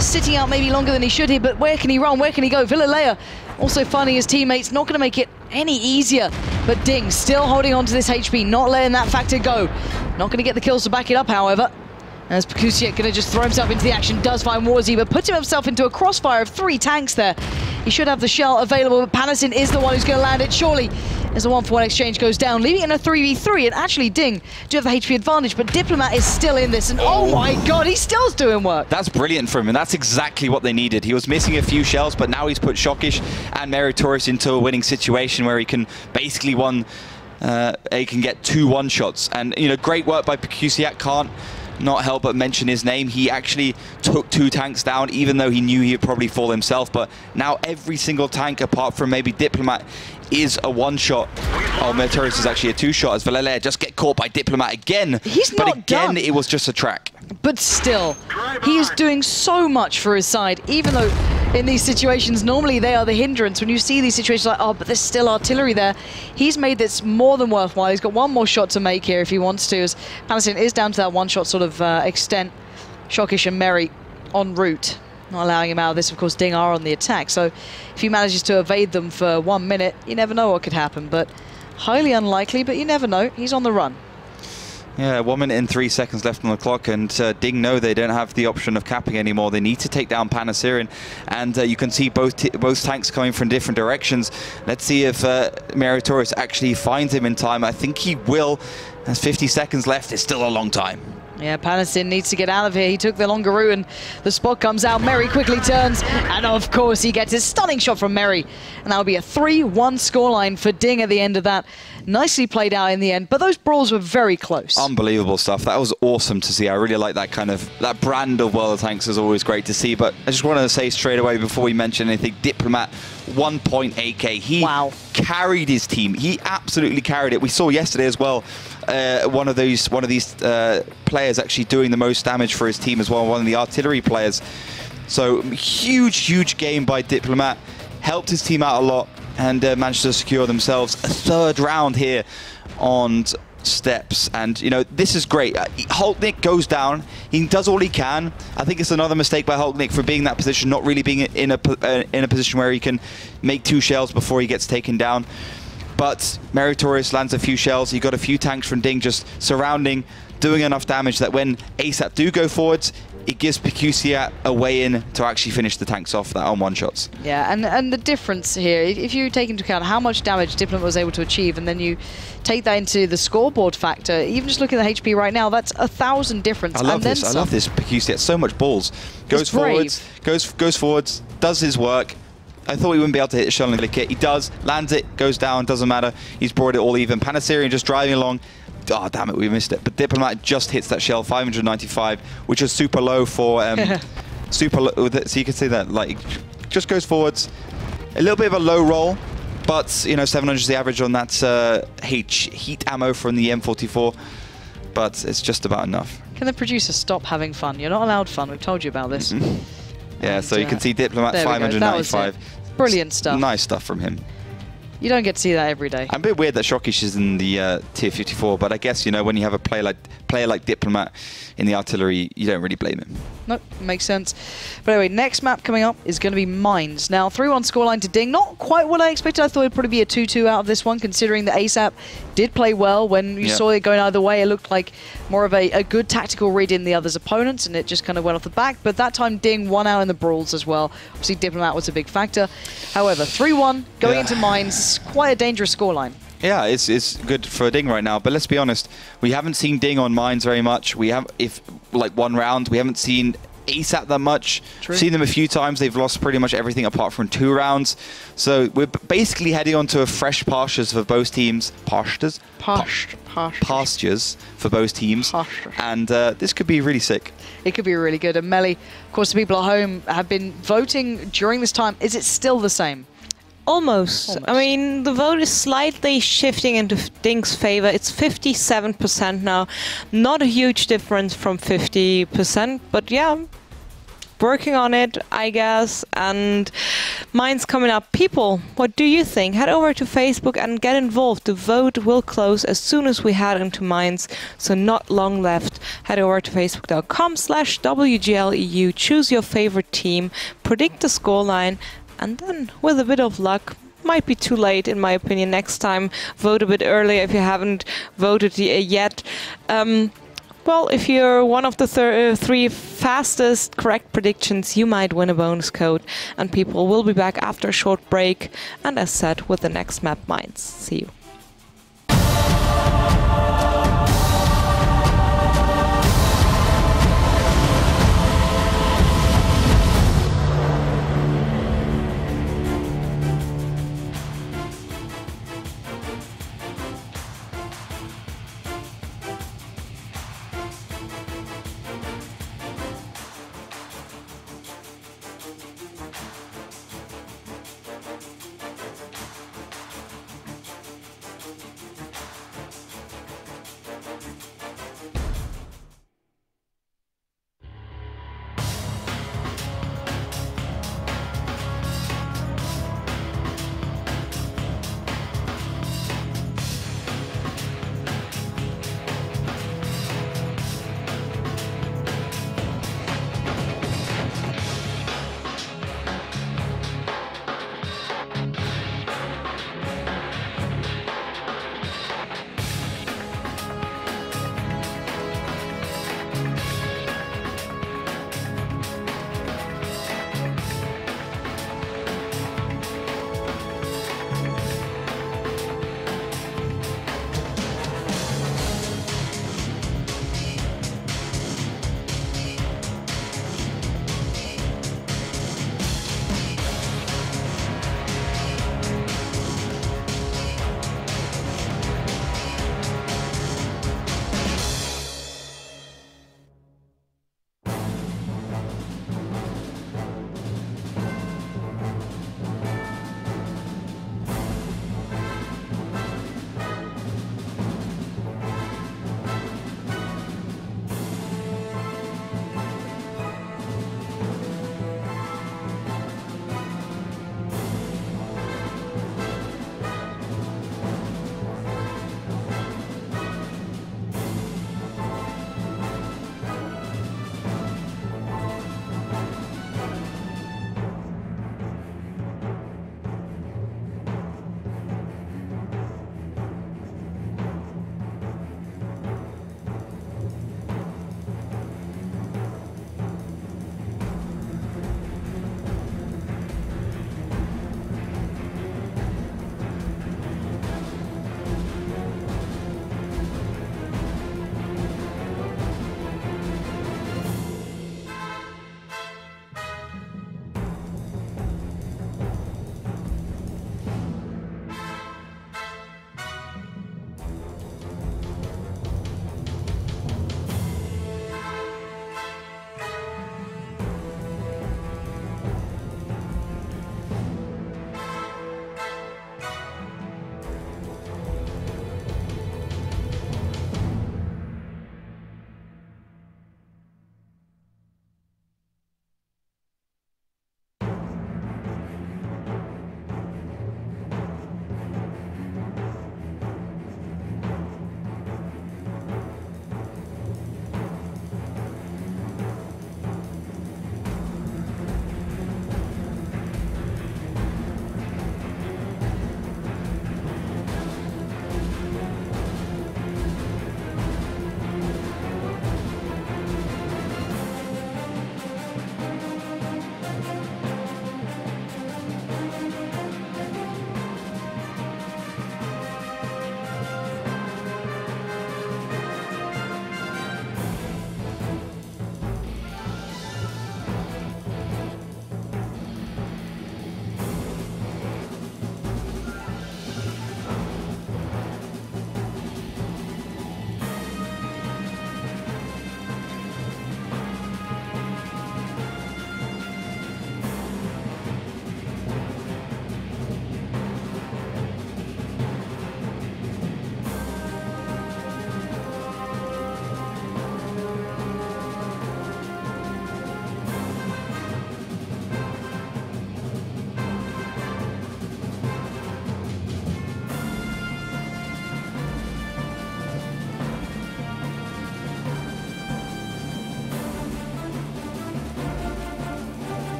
sitting out maybe longer than he should here, but where can he run? Where can he go? Villalea also finding his teammates. Not going to make it any easier, but DiNG still holding on to this HP, not letting that factor go. Not going to get the kills to back it up, however. As Pekusiak going to just throw himself into the action, does find Warzy, but puts himself into a crossfire of 3 tanks there. He should have the shell available, but Patterson is the one who's going to land it, surely. As the 1-for-1 exchange goes down, leaving it in a 3v3, and actually DiNG do have the HP advantage, but Diplomat is still in this, and oh my god, he's still doing work. That's brilliant from him, and that's exactly what they needed. He was missing a few shells, but now he's put Shockish and Meritorious into a winning situation where he can basically he can get 2 one-shots. And, you know, great work by Pekusiak. Can't not help but mention his name. He actually took 2 tanks down, even though he knew he would probably fall himself. But now every single tank, apart from maybe Diplomat, is a one-shot. Oh, Meritorious is actually a 2-shot, as Valalea just get caught by Diplomat again. But again, it was just a track. But still, he is doing so much for his side, even though in these situations, normally they are the hindrance. When you see these situations like, oh, but there's still artillery there, he's made this more than worthwhile. He's got 1 more shot to make here if he wants to, as Patterson is down to that 1-shot sort of extent. Shockish and Merry en route, not allowing him out of this. Of course, DiNG are on the attack, so if he manages to evade them for 1 minute, you never know what could happen, but highly unlikely, but you never know. He's on the run. Yeah, 1 minute and 3 seconds left on the clock, and DiNG know they don't have the option of capping anymore. They need to take down Panasirin, and you can see both tanks coming from different directions. Let's see if Meritorious actually finds him in time. I think he will. There's 50 seconds left. It's still a long time. Yeah, Panastin needs to get out of here. He took the longer route, and the spot comes out. Merry quickly turns, and of course he gets his stunning shot from Merry. And that'll be a 3-1 scoreline for DiNG at the end of that. Nicely played out in the end, but those brawls were very close. Unbelievable stuff. That was awesome to see. I really like that brand of World of Tanks is always great to see. But I just want to say straight away before we mention anything, Diplomat, 1.8k. He carried his team. He absolutely carried it. We saw yesterday as well. One of these players actually doing the most damage for his team as well, one of the artillery players. So huge game by Diplomat. Helped his team out a lot and managed to secure themselves a 3rd round here on steps, and you know this is great. Hulknick goes down, he does all he can. I think it's another mistake by Hulknick for being in that position, not really being in a position where he can make 2 shells before he gets taken down. But Meritorious lands a few shells. You got a few tanks from DiNG just surrounding, doing enough damage that when ASAP do go forwards, it gives PQC a way in to actually finish the tanks off that on one-shots. Yeah, and the difference here, if you take into account how much damage Diplomat was able to achieve, and then you take that into the scoreboard factor, even just looking at the HP right now, that's 1,000 difference. I love this. I love this. PQC has so much balls. Goes forwards, goes forwards, does his work. I thought he wouldn't be able to hit the shell in the kit. He does, lands it, goes down, doesn't matter. He's brought it all even. Panasarian just driving along. Oh, damn it, we missed it. But Diplomat just hits that shell, 595, which is super low for... super low, so you can see that, like, just goes forwards. A little bit of a low roll, but, you know, 700 is the average on that heat ammo from the M44. But it's just about enough. Can the producer stop having fun? You're not allowed fun. We've told you about this. Yeah, and, so you can see Diplomat 595. Brilliant stuff. Nice stuff from him. You don't get to see that every day. A bit weird that Shokish is in the tier 54, but I guess, you know, when you have a player like Diplomat in the artillery, you don't really blame him. Nope, makes sense. But anyway, next map coming up is going to be Mines. Now, 3-1 scoreline to DiNG. Not quite what I expected. I thought it'd probably be a 2-2 out of this one, considering that ASAP did play well. When you saw it going either way, it looked like more of a good tactical read in the other's opponents, and it just kind of went off the back. But that time, DiNG won out in the brawls as well. Obviously, Diplomat was a big factor. However, 3-1 going into Mines, quite a dangerous scoreline. Yeah, it's good for DiNG right now, but let's be honest, we haven't seen DiNG on Mines very much. We have, like 1 round, we haven't seen ASAP that much. True. Seen them a few times. They've lost pretty much everything apart from 2 rounds. So we're basically heading onto a fresh pastures for both teams. Pastures for both teams. And this could be really sick. It could be really good. And Melly, of course, the people at home have been voting during this time. Is it still the same? Almost. I mean, the vote is slightly shifting into DiNG's favor. It's 57% now. Not a huge difference from 50%, but yeah, working on it, I guess. And Mines coming up. People, what do you think? Head over to Facebook and get involved. The vote will close as soon as we head into Mines, so not long left. Head over to facebook.com/WGLEU, choose your favorite team, predict the scoreline, and then, with a bit of luck, might be too late in my opinion next time, vote a bit earlier if you haven't voted yet. Well, if you're one of the 3 fastest correct predictions, you might win a bonus code. And people will be back after a short break, and as said, with the next map Mines. See you.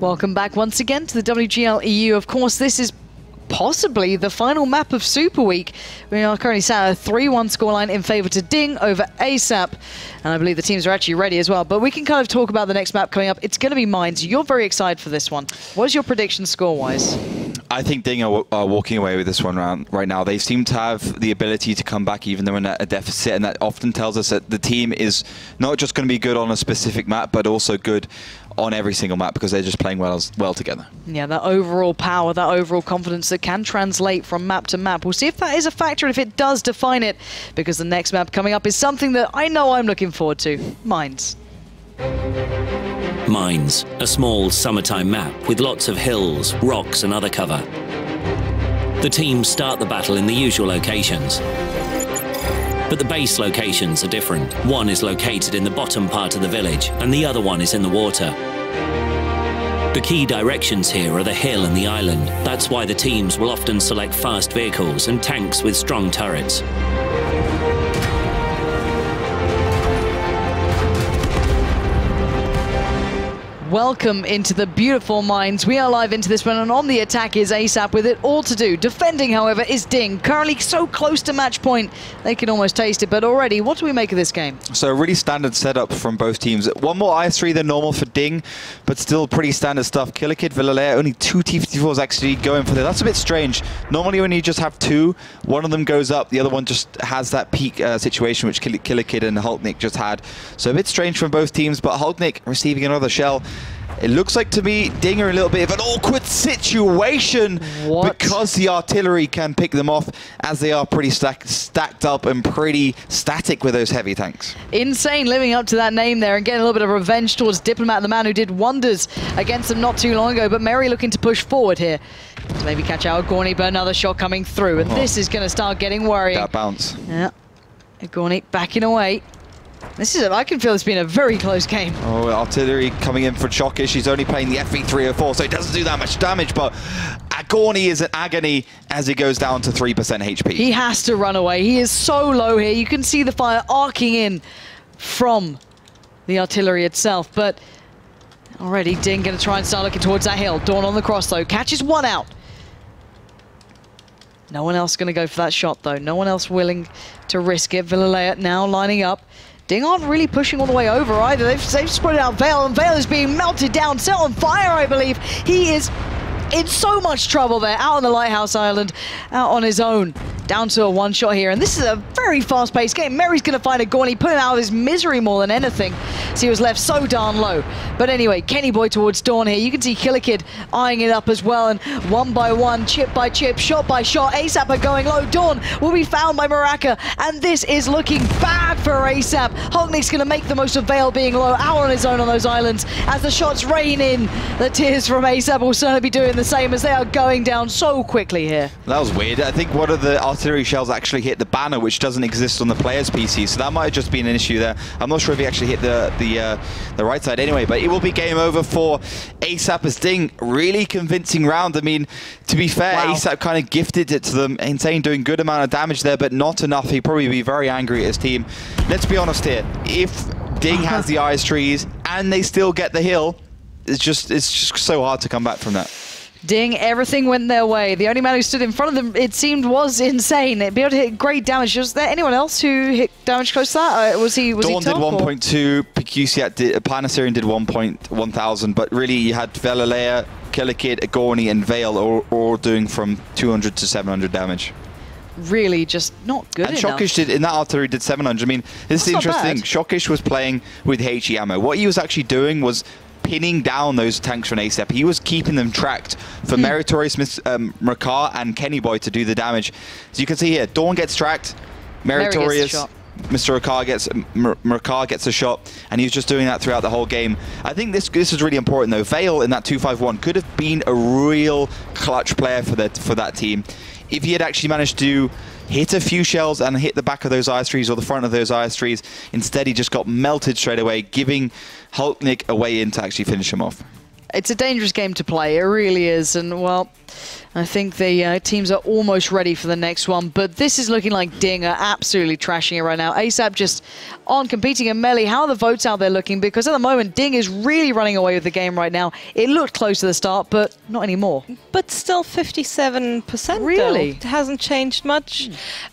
Welcome back once again to the WGL EU. Of course, this is possibly the final map of Super Week. We are currently sat at a 3-1 scoreline in favour to DiNG over ASAP. And I believe the teams are actually ready as well. But we can kind of talk about the next map coming up. It's going to be Mines. You're very excited for this one. What is your prediction score-wise? I think DiNG are walking away with this one right now. They seem to have the ability to come back even though in a deficit, and that often tells us that the team is not just going to be good on a specific map, but also good on every single map because they're just playing well together. Yeah, that overall power, that overall confidence that can translate from map to map. We'll see if that is a factor and if it does define it, because the next map coming up is something that I know I'm looking forward to. Mines. Mines, a small summertime map with lots of hills, rocks and other cover. The teams start the battle in the usual locations. But the base locations are different. One is located in the bottom part of the village and the other one is in the water. The key directions here are the hill and the island. That's why the teams will often select fast vehicles and tanks with strong turrets. Welcome into the beautiful Mines. We are live into this one, and on the attack is ASAP with it all to do. Defending, however, is DiNG. Currently so close to match point, they can almost taste it. But already, what do we make of this game? So a really standard setup from both teams. One more IS3 than normal for DiNG, but still pretty standard stuff. Killer Kid, Villalea, only 2 T-54s actually going for this. That's a bit strange. Normally when you just have 2, one of them goes up, the other one just has that peak situation which Killer Kid and Hulknik just had. So a bit strange from both teams, but Hulknik receiving another shell. It looks like to me DiNG are in a little bit of an awkward situation because the artillery can pick them off as they are pretty stacked up and pretty static with those heavy tanks. Insane living up to that name there and getting a little bit of revenge towards Diplomat, the man who did wonders against them not too long ago. But Mary looking to push forward here to maybe catch out Gorny, but another shot coming through. And this is going to start getting worrying. That bounce. Yeah. Gorny backing away. This is I can feel it's been a very close game. Oh, artillery coming in for Shockish. He's only playing the FE304, so it doesn't do that much damage, but Gorny is in agony as he goes down to 3% HP. He has to run away. He is so low here. You can see the fire arcing in from the artillery itself, but already DiNG going to try and start looking towards that hill. Dawn on the cross, though. Catches one out. No one else going to go for that shot, though. No one else willing to risk it. Villalea now lining up. DiNG aren't really pushing all the way over either. They've spread out Vale, and Vale is being melted down, set on fire, I believe. He is in so much trouble there, out on the Lighthouse Island, out on his own. Down to a one-shot here, and this is a very fast-paced game. Mary's going to find a Gorny, put him out of his misery more than anything, so he was left so darn low. But anyway, Kenny Boy towards Dawn here. You can see Killer Kid eyeing it up as well, and one by one, chip by chip, shot by shot, ASAP are going low. Dawn will be found by Maraka, and this is looking bad for ASAP. Hulknik's going to make the most of Vale being low, out on his own on those islands, as the shots rain in. The tears from ASAP will certainly be doing the same, as they are going down so quickly here. That was weird. I think one of the artillery shells actually hit the banner, which doesn't exist on the player's PC, so that might have just been an issue there. I'm not sure if he actually hit the right side anyway, but it will be game over for ASAP as DiNG. Really convincing round. I mean, to be fair, ASAP kind of gifted it to them. Insane doing good amount of damage there, but not enough. He'd probably be very angry at his team. Let's be honest here. If DiNG has the ice trees and they still get the hill, it's just so hard to come back from that. DiNG, everything went their way. The only man who stood in front of them, it seemed, was insane. It'd be able to hit great damage. Was there anyone else who hit damage close to that? Was he Dawn he did 1.2, Picusiat did, Planasarian did 1,000, but really you had Villalea, Killer Kid, Gorny, and Vale all doing from 200 to 700 damage. Really just not good enough. And Shockish did, in that artillery, did 700. I mean, this is interesting. Shockish was playing with HE ammo. What he was actually doing was pinning down those tanks from ASAP. He was keeping them tracked for Meritorious Mrakar and Kenny Boy to do the damage. As you can see here, Dawn gets tracked, Meritorious, Mr. Mrakar gets a shot, and he was just doing that throughout the whole game. I think this is really important though. Vale in that 251 could have been a real clutch player for that team if he had actually managed to hit a few shells and hit the back of those IS-3s or the front of those IS-3s. Instead, he just got melted straight away, giving Hulknik a way in to actually finish him off. It's a dangerous game to play. It really is. And, well, I think the teams are almost ready for the next one. But this is looking like DiNG are absolutely trashing it right now. ASAP just on competing in Melee. How are the votes out there looking? Because at the moment, DiNG is really running away with the game right now. It looked close to the start, but not anymore. But still 57%. Really? Though. It hasn't changed much.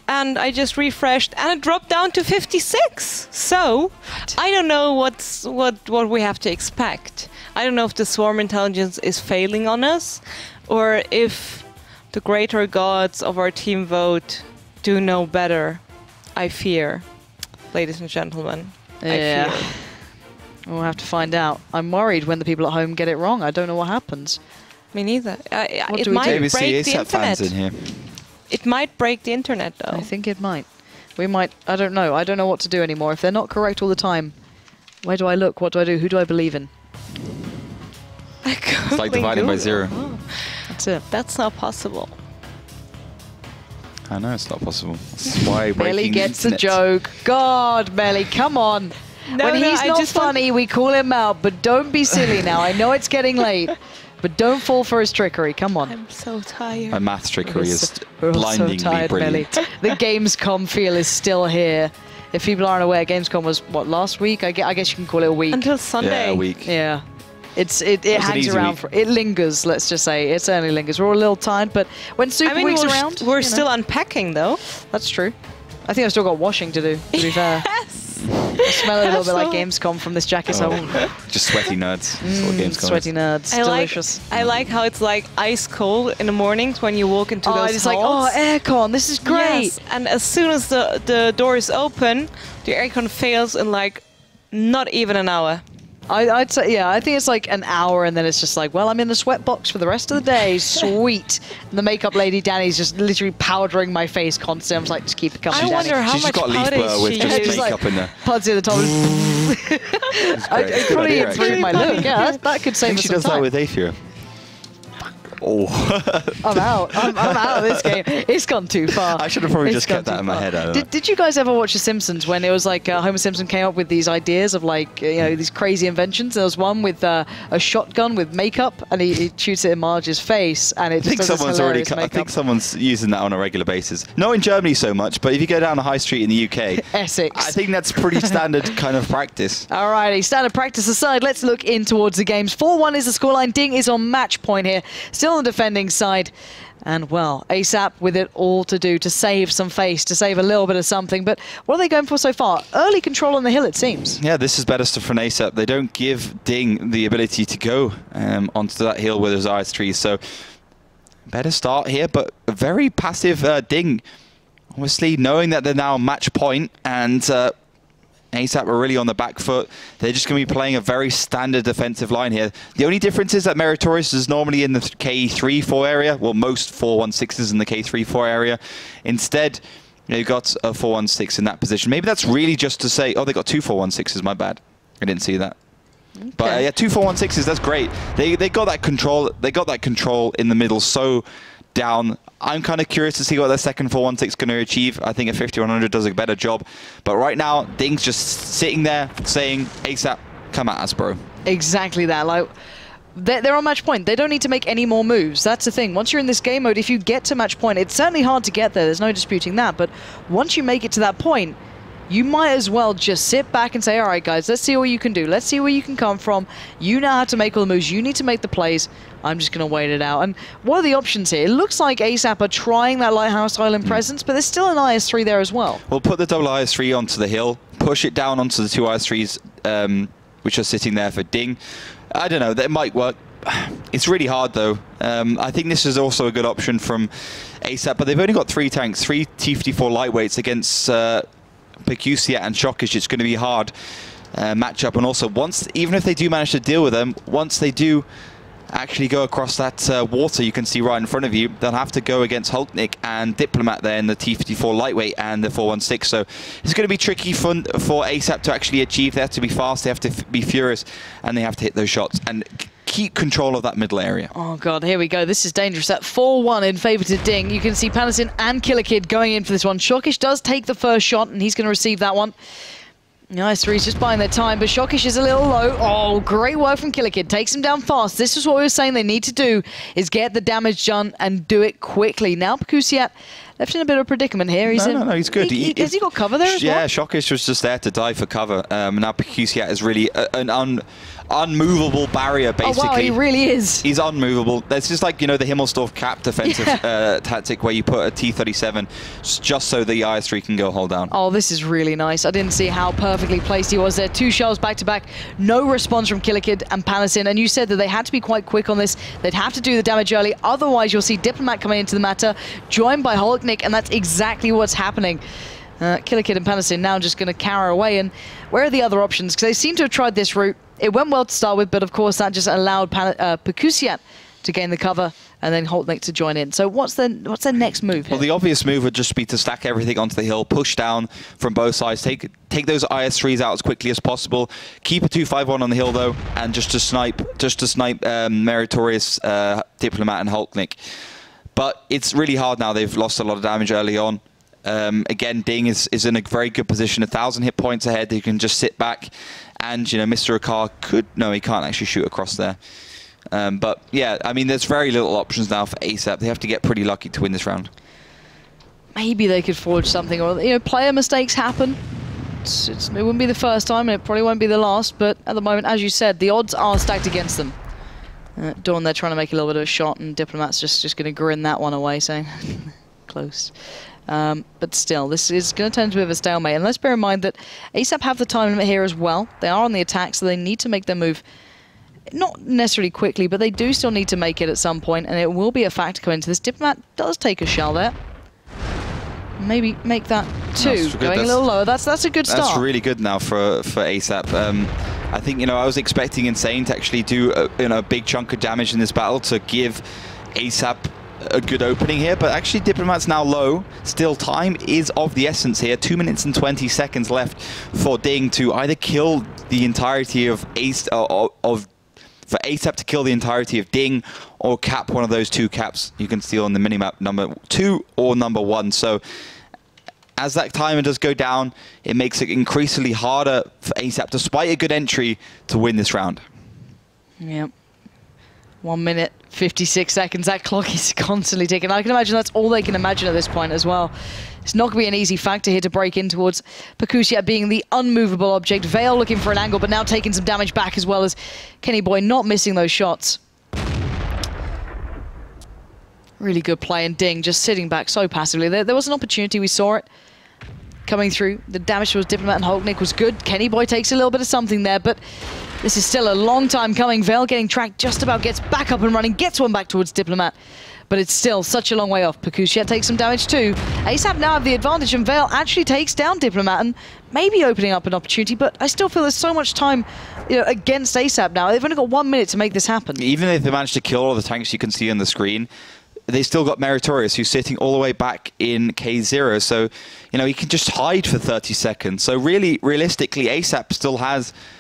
And I just refreshed, and it dropped down to 56. So I don't know what we have to expect. I don't know if the swarm intelligence is failing on us, or if the greater gods of our team vote do know better. I fear, ladies and gentlemen. Yeah. I fear. We'll have to find out. I'm worried when the people at home get it wrong. I don't know what happens. Me neither. What It do we might do? Maybe break the ASAP internet. fans in here. It might break the internet, though. I think it might. We might. I don't know. I don't know what to do anymore. If they're not correct all the time, where do I look? What do I do? Who do I believe in? It's like dividing by 0. Oh, That's it. that's not possible. I know it's not possible. That's why Melly breaking gets the internet. joke. God, Melly, come on. No, when no, he's I not just want- funny, we call him out. But don't be silly now. I know it's getting late. But don't fall for his trickery. Come on. I'm so tired. My math trickery is We're all so blindingly tired, Melly. brilliant. The Gamescom feel is still here. If people aren't aware, Gamescom was, what, last week? I guess you can call it a week. Until Sunday. Yeah, a week. Yeah. It was an hangs easy around week. for it lingers, let's just say. It certainly lingers. We're all a little tired, but when Super I mean, Week's we're, around, we're you know, still unpacking, though. that's true. I think I've still got washing to do, to be fair. I smell a little bit like Gamescom from this jacket, so Just sweaty nerds. That's what games call sweaty it. nerds. Delicious. I like how it's like ice cold in the mornings when you walk into Oh, those it's like, halls. oh, aircon, this is great. Yes, and as soon as the door is open, the aircon fails in like not even an hour. I'd say, yeah, I think it's like an hour and then it's just like, well, I'm in the sweat box for the rest of the day. Sweet. And the makeup lady, Danny's just literally powdering my face constantly. I'm just like, just keep it coming, I Danny. wonder how She's much just got leaf powder blur with she just used. makeup in there. Pudsey at the top. It's great. It's a good Probably idea, improve actually. my look. Yeah, that could I save think us she some does that time. with Aethia. Oh. I'm out. I'm out of this game. It's gone too far. I should have probably It's just gone kept that too in my far. head. I don't know. Did you guys ever watch The Simpsons when it was like Homer Simpson came up with these ideas of like, you know, these crazy inventions? There was one with a shotgun with makeup and he shoots it in Marge's face and it I just think does this someone's already. hilarious I makeup. think someone's using that on a regular basis. Not in Germany so much, but if you go down the high street in the UK, Essex. I think that's pretty standard kind of practice. Alrighty, standard practice aside, let's look in towards the games. 4-1 is the scoreline. DiNG is on match point here, still on the defending side. And, well, ASAP with it all to do to save some face, to save a little bit of something. But what are they going for so far? Early control on the hill, it seems. Yeah, this is better stuff from ASAP. They don't give DiNG the ability to go onto that hill with his ice trees. So, better start here, but a very passive DiNG. Obviously, knowing that they're now match point and ASAP are really on the back foot. They're just going to be playing a very standard defensive line here. The only difference is that Meritorious is normally in the K3-4 area. Well, most 4-1-6s in the K3-4 area. Instead, you've got a 4-1-6 in that position. Maybe that's really just to say, oh, they got two 4-1-6s. My bad. I didn't see that. Okay. But yeah, two 4-1-6s. That's great. They got that control. They got that control in the middle so down. I'm kind of curious to see what their second 4-1-6 is going to achieve. I think a 5100 does a better job. But right now, DiNG's just sitting there saying, ASAP, come at us, bro. Exactly that. Like, they're on match point. They don't need to make any more moves. That's the thing. Once you're in this game mode, if you get to match point, it's certainly hard to get there. There's no disputing that. But once you make it to that point, you might as well just sit back and say, all right, guys, let's see what you can do. Let's see where you can come from. You know how to make all the moves. You need to make the plays. I'm just going to wait it out. And what are the options here? It looks like ASAP are trying that Lighthouse Island presence, but there's still an IS-3 there as well. We'll put the double IS-3 onto the hill, push it down onto the two IS-3s, which are sitting there for DiNG. I don't know. That might work. It's really hard, though. I think this is also a good option from ASAP, but they've only got 3 tanks, 3 T-54 lightweights against Percusia and Shockish. It's going to be hard matchup. And also, even if they do manage to deal with them, once they do actually go across that water you can see right in front of you, they'll have to go against Hulknik and Diplomat there in the T-54 lightweight and the 4-1-6. So it's going to be tricky for ASAP to actually achieve. They have to be fast, they have to be furious, and they have to hit those shots and keep control of that middle area. Oh, God, here we go. This is dangerous. At 4-1 in favour to DiNG. You can see Panacin and Killer Kid going in for this one. Shockish does take the first shot, and he's going to receive that one. Nice threes, just buying their time, but Shockish is a little low. Oh, great work from Killikid. Takes him down fast. This is what we were saying they need to do, is get the damage done and do it quickly. Now Pekusiat left in a bit of a predicament here. He's no, he's good. Has he got cover there as well? Yeah, Shockish was just there to dive for cover. Now Pekusiat is really an unmovable barrier, basically. Oh, wow, he really is. He's unmovable. That's just like, you know, the Himmelsdorf cap defensive tactic where you put a T-37 just so the IS-3 can go hold down. Oh, this is really nice. I didn't see how perfectly placed he was there. 2 shells back-to-back. No response from Killikid and Panassin. And you said that they had to be quite quick on this. They'd have to do the damage early. Otherwise, you'll see Diplomat coming into the matter, joined by Holknick, and that's exactly what's happening. Killikid and Panassin now just going to cower away. And where are the other options? Because they seem to have tried this route. It went well to start with, but of course that just allowed Pekusiat to gain the cover and then Holtnick to join in. So what's their next move here? Well, the obvious move would just be to stack everything onto the hill, push down from both sides, take those IS-3s out as quickly as possible, keep a 2-5-1 on the hill though, and just to snipe Meritorious, Diplomat and Holtnick. But it's really hard now. They've lost a lot of damage early on. Again, DiNG is in a very good position, 1,000 hit points ahead. He can just sit back, and you know, Mr. Akar could... No, he can't actually shoot across there. But yeah, I mean, there's very little options now for ASAP. They have to get pretty lucky to win this round. Maybe they could forge something, or you know, player mistakes happen. It wouldn't be the first time, and it probably won't be the last. But at the moment, as you said, the odds are stacked against them. Dawn, they're trying to make a little bit of a shot, and Diplomat's just going to grin that one away, saying close. But still, this is going to turn into a bit of a stalemate. And let's bear in mind that ASAP have the time limit here as well. They are on the attack, so they need to make their move. Not necessarily quickly, but they do still need to make it at some point, and it will be a factor coming into this. Diplomat does take a shell there. Maybe make that 2, going a little lower. That's a good start. That's really good now for ASAP. I think, you know, I was expecting Insane to actually do a big chunk of damage in this battle to give ASAP a good opening here, but actually Diplomat's now low. Still, time is of the essence here. 2 minutes and 20 seconds left for DiNG to either kill the entirety of for ASAP to kill the entirety of DiNG or cap one of those 2 caps you can see on the minimap, number 2 or number 1. So as that timer does go down, it makes it increasingly harder for ASAP, despite a good entry, to win this round. Yep. 1 minute, 56 seconds. That clock is constantly ticking. I can imagine that's all they can imagine at this point as well. It's not going to be an easy factor here to break in towards Pekusiat being the unmovable object. Vale looking for an angle, but now taking some damage back, as well as Kenny Boy not missing those shots. Really good play, and DiNG just sitting back so passively. There was an opportunity, we saw it coming through. The damage towards Diplomat and Holknick was good. Kenny Boy takes a little bit of something there, but this is still a long time coming. Vale getting tracked, just about gets back up and running, gets one back towards Diplomat. But it's still such a long way off. Pekusiat takes some damage too. ASAP now have the advantage, and Vale actually takes down Diplomat and maybe opening up an opportunity, but I still feel there's so much time, you know, against ASAP now. They've only got 1 minute to make this happen. Even if they manage to kill all the tanks you can see on the screen, they still got Meritorious, who's sitting all the way back in K0. So, you know, he can just hide for 30 seconds. So really, realistically, ASAP still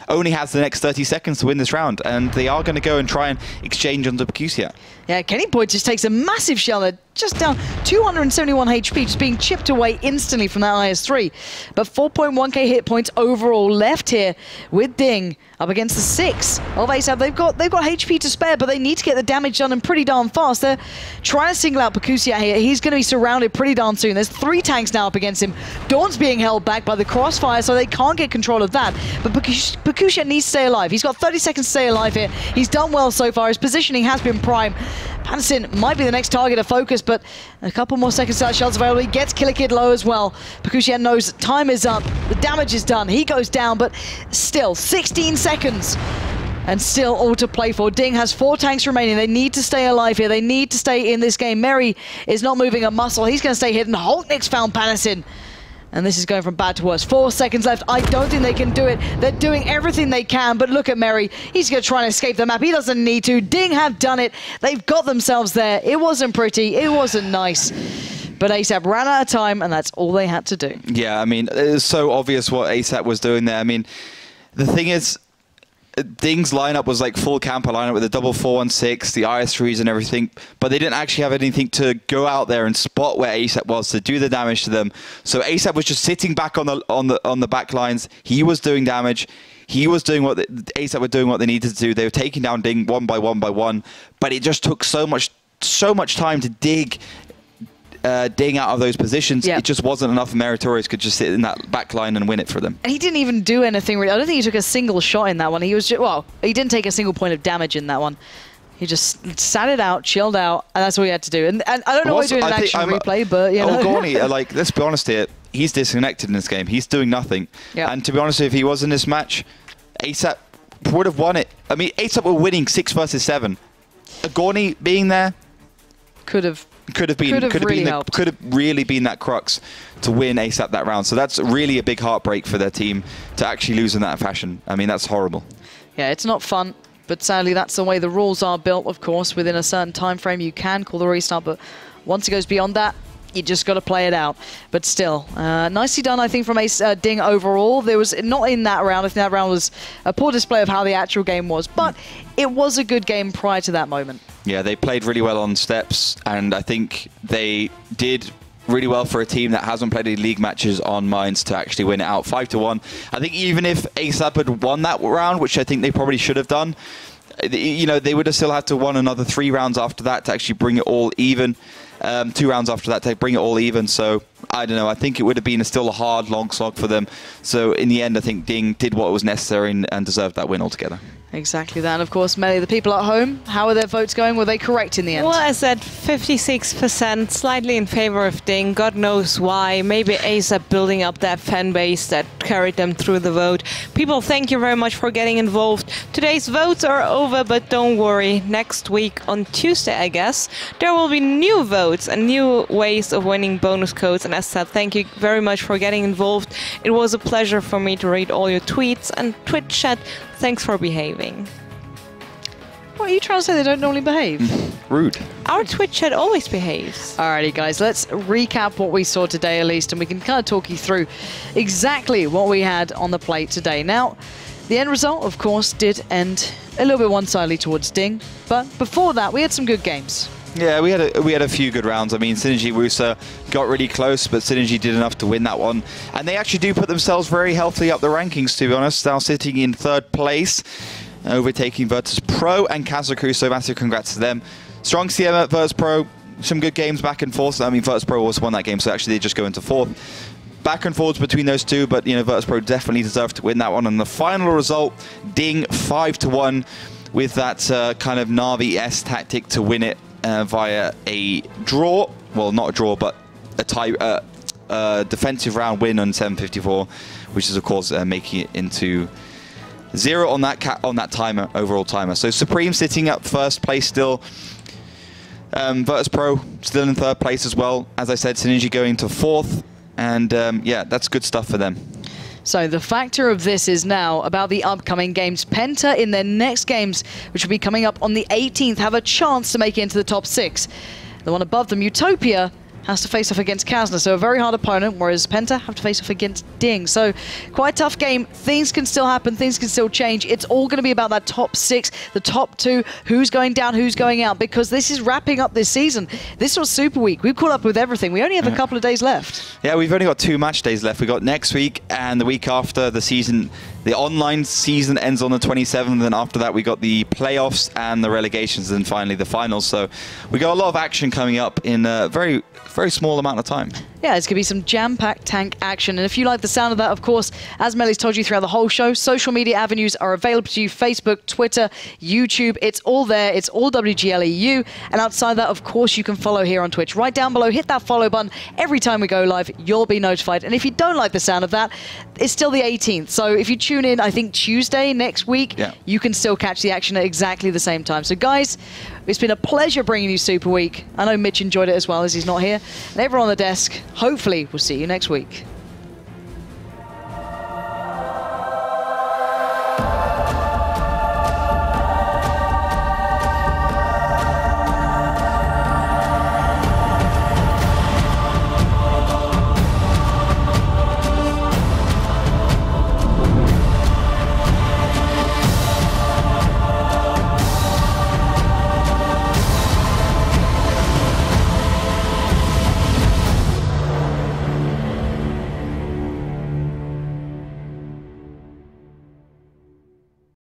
only has the next 30 seconds to win this round. And they are going to go and try and exchange onto Pekusiat. Yeah, Kenny Boy just takes a massive shell there, just down 271 HP, just being chipped away instantly from that IS-3. But 4.1k hit points overall left here with DiNG up against the 6 of ASAP. They've got HP to spare, but they need to get the damage done and pretty darn fast. They're trying to single out Pekusiat here. He's going to be surrounded pretty darn soon. There's 3 tanks now up against him. Dawn's being held back by the crossfire, so they can't get control of that. But Pekusiat needs to stay alive. He's got 30 seconds to stay alive here. He's done well so far. His positioning has been prime. Panassin might be the next target of focus, but a couple more seconds to that shells available. He gets Killikid low as well. Pekusiat knows time is up. The damage is done. He goes down, but still 16 seconds. And still all to play for. DiNG has 4 tanks remaining. They need to stay alive here. They need to stay in this game. Meri is not moving a muscle. He's going to stay hidden. Holtnick's found Panassin. And this is going from bad to worse. 4 seconds left. I don't think they can do it. They're doing everything they can, but look at Meri. He's going to try and escape the map. He doesn't need to. DiNG have done it. They've got themselves there. It wasn't pretty. It wasn't nice. But ASAP ran out of time, and that's all they had to do. Yeah, I mean, it was so obvious what ASAP was doing there. I mean, the thing is, DiNG's lineup was like full camper lineup with the double 4-1-6, the IS3s and everything, but they didn't actually have anything to go out there and spot where ASAP was to do the damage to them. So ASAP was just sitting back on the back lines. He was doing damage. He was doing what ASAP were doing what they needed to do. They were taking down DiNG one by one, but it just took so much time to dig DiNG out of those positions. It just wasn't enough. Meritorious could just sit in that back line and win it for them. And he didn't even do anything really. I don't think he took a single shot in that one. He was just, well, he didn't take a single point of damage in that one. He just sat it out, chilled out, and that's what he had to do. And I don't know why he's doing an action replay, but you know. Gorny, like, let's be honest here, he's disconnected in this game. He's doing nothing. And to be honest, if he was in this match, ASAP would have won it. I mean, ASAP were winning 6 versus 7. Gorny being there could have really been that crux to win ASAP that round. So that's really a big heartbreak for their team to actually lose in that fashion. I mean, that's horrible. Yeah, it's not fun, but sadly that's the way the rules are built. Of course, within a certain time frame you can call the restart, but once it goes beyond that, you just got to play it out. But still, nicely done, I think, from DiNG overall. There was not in that round. I think that round was a poor display of how the actual game was, but it was a good game prior to that moment. Yeah, they played really well on steps, and I think they did really well for a team that hasn't played any league matches on Mines to actually win it out 5-1. I think even if ASAP had won that round, which I think they probably should have done, you know, they would have still had to won another 3 rounds after that to actually bring it all even. 2 rounds after that to bring it all even. So I don't know. I think it would have been still a hard, long slog for them. So in the end, I think DiNG did what was necessary and deserved that win altogether. Exactly that. And of course, Melly, the people at home, how are their votes going? Were they correct in the end? Well, I said 56%, slightly in favor of DiNG. God knows why. Maybe ASAP building up that fan base that carried them through the vote. People, thank you very much for getting involved. Today's votes are over, but don't worry. Next week on Tuesday, I guess, there will be new votes and new ways of winning bonus codes. And as said, thank you very much for getting involved. It was a pleasure for me to read all your tweets and Twitch chat. Thanks for behaving. What are you trying to say? They don't normally behave? Rude. Our Twitch chat always behaves. Alrighty, guys, let's recap what we saw today at least, and we can kind of talk you through exactly what we had on the plate today. Now, the end result, of course, did end a little bit one-sidedly towards DiNG, but before that, we had some good games. Yeah, we had a few good rounds. I mean, Synergy Wusa got really close, but Synergy did enough to win that one. And they actually do put themselves very healthily up the rankings, to be honest. Now sitting in 3rd place, overtaking Virtus Pro and Kazaku, so massive congrats to them. Strong CM at Virtus Pro, some good games back and forth. I mean, Virtus Pro also won that game, so actually they just go into 4th. Back and forwards between those two, but, you know, Virtus Pro definitely deserved to win that one. And the final result, DiNG 5-1 with that kind of Na'Vi-S tactic to win it. Via a draw, well, not a draw, but a tie, defensive round win on 754, which is of course making it into 0 on that timer, overall timer. So Supreme sitting up 1st place still. Virtus Pro still in 3rd place as well. As I said, Synergy going to 4th, and yeah, that's good stuff for them. So the factor of this is now about the upcoming games. Penta in their next games, which will be coming up on the 18th, have a chance to make it into the top 6. The one above them, Utopia, has to face off against Kazna, so a very hard opponent, whereas Penta have to face off against DiNG. So quite a tough game. Things can still happen, things can still change. It's all going to be about that top 6, the top 2, who's going down, who's going out, because this is wrapping up this season. This was Super Week. We've caught up with everything. We only have a couple of days left. Yeah, we've only got 2 match days left. We got next week and the week after. The season, the online season ends on the 27th, and after that we got the playoffs and the relegations, and finally the finals. So we got a lot of action coming up in a very small amount of time. Yeah, it's going to be some jam-packed tank action. And if you like the sound of that, of course, as Melly's told you throughout the whole show, social media avenues are available to you. Facebook, Twitter, YouTube, it's all there. It's all WGLEU. And outside that, of course, you can follow here on Twitch. Right down below, hit that follow button. Every time we go live, you'll be notified. And if you don't like the sound of that, it's still the 18th. So if you tune in, I think Tuesday next week, you can still catch the action at exactly the same time. So guys, it's been a pleasure bringing you Super Week. I know Mitch enjoyed it as well, as he's not here. And everyone on the desk, hopefully we'll see you next week.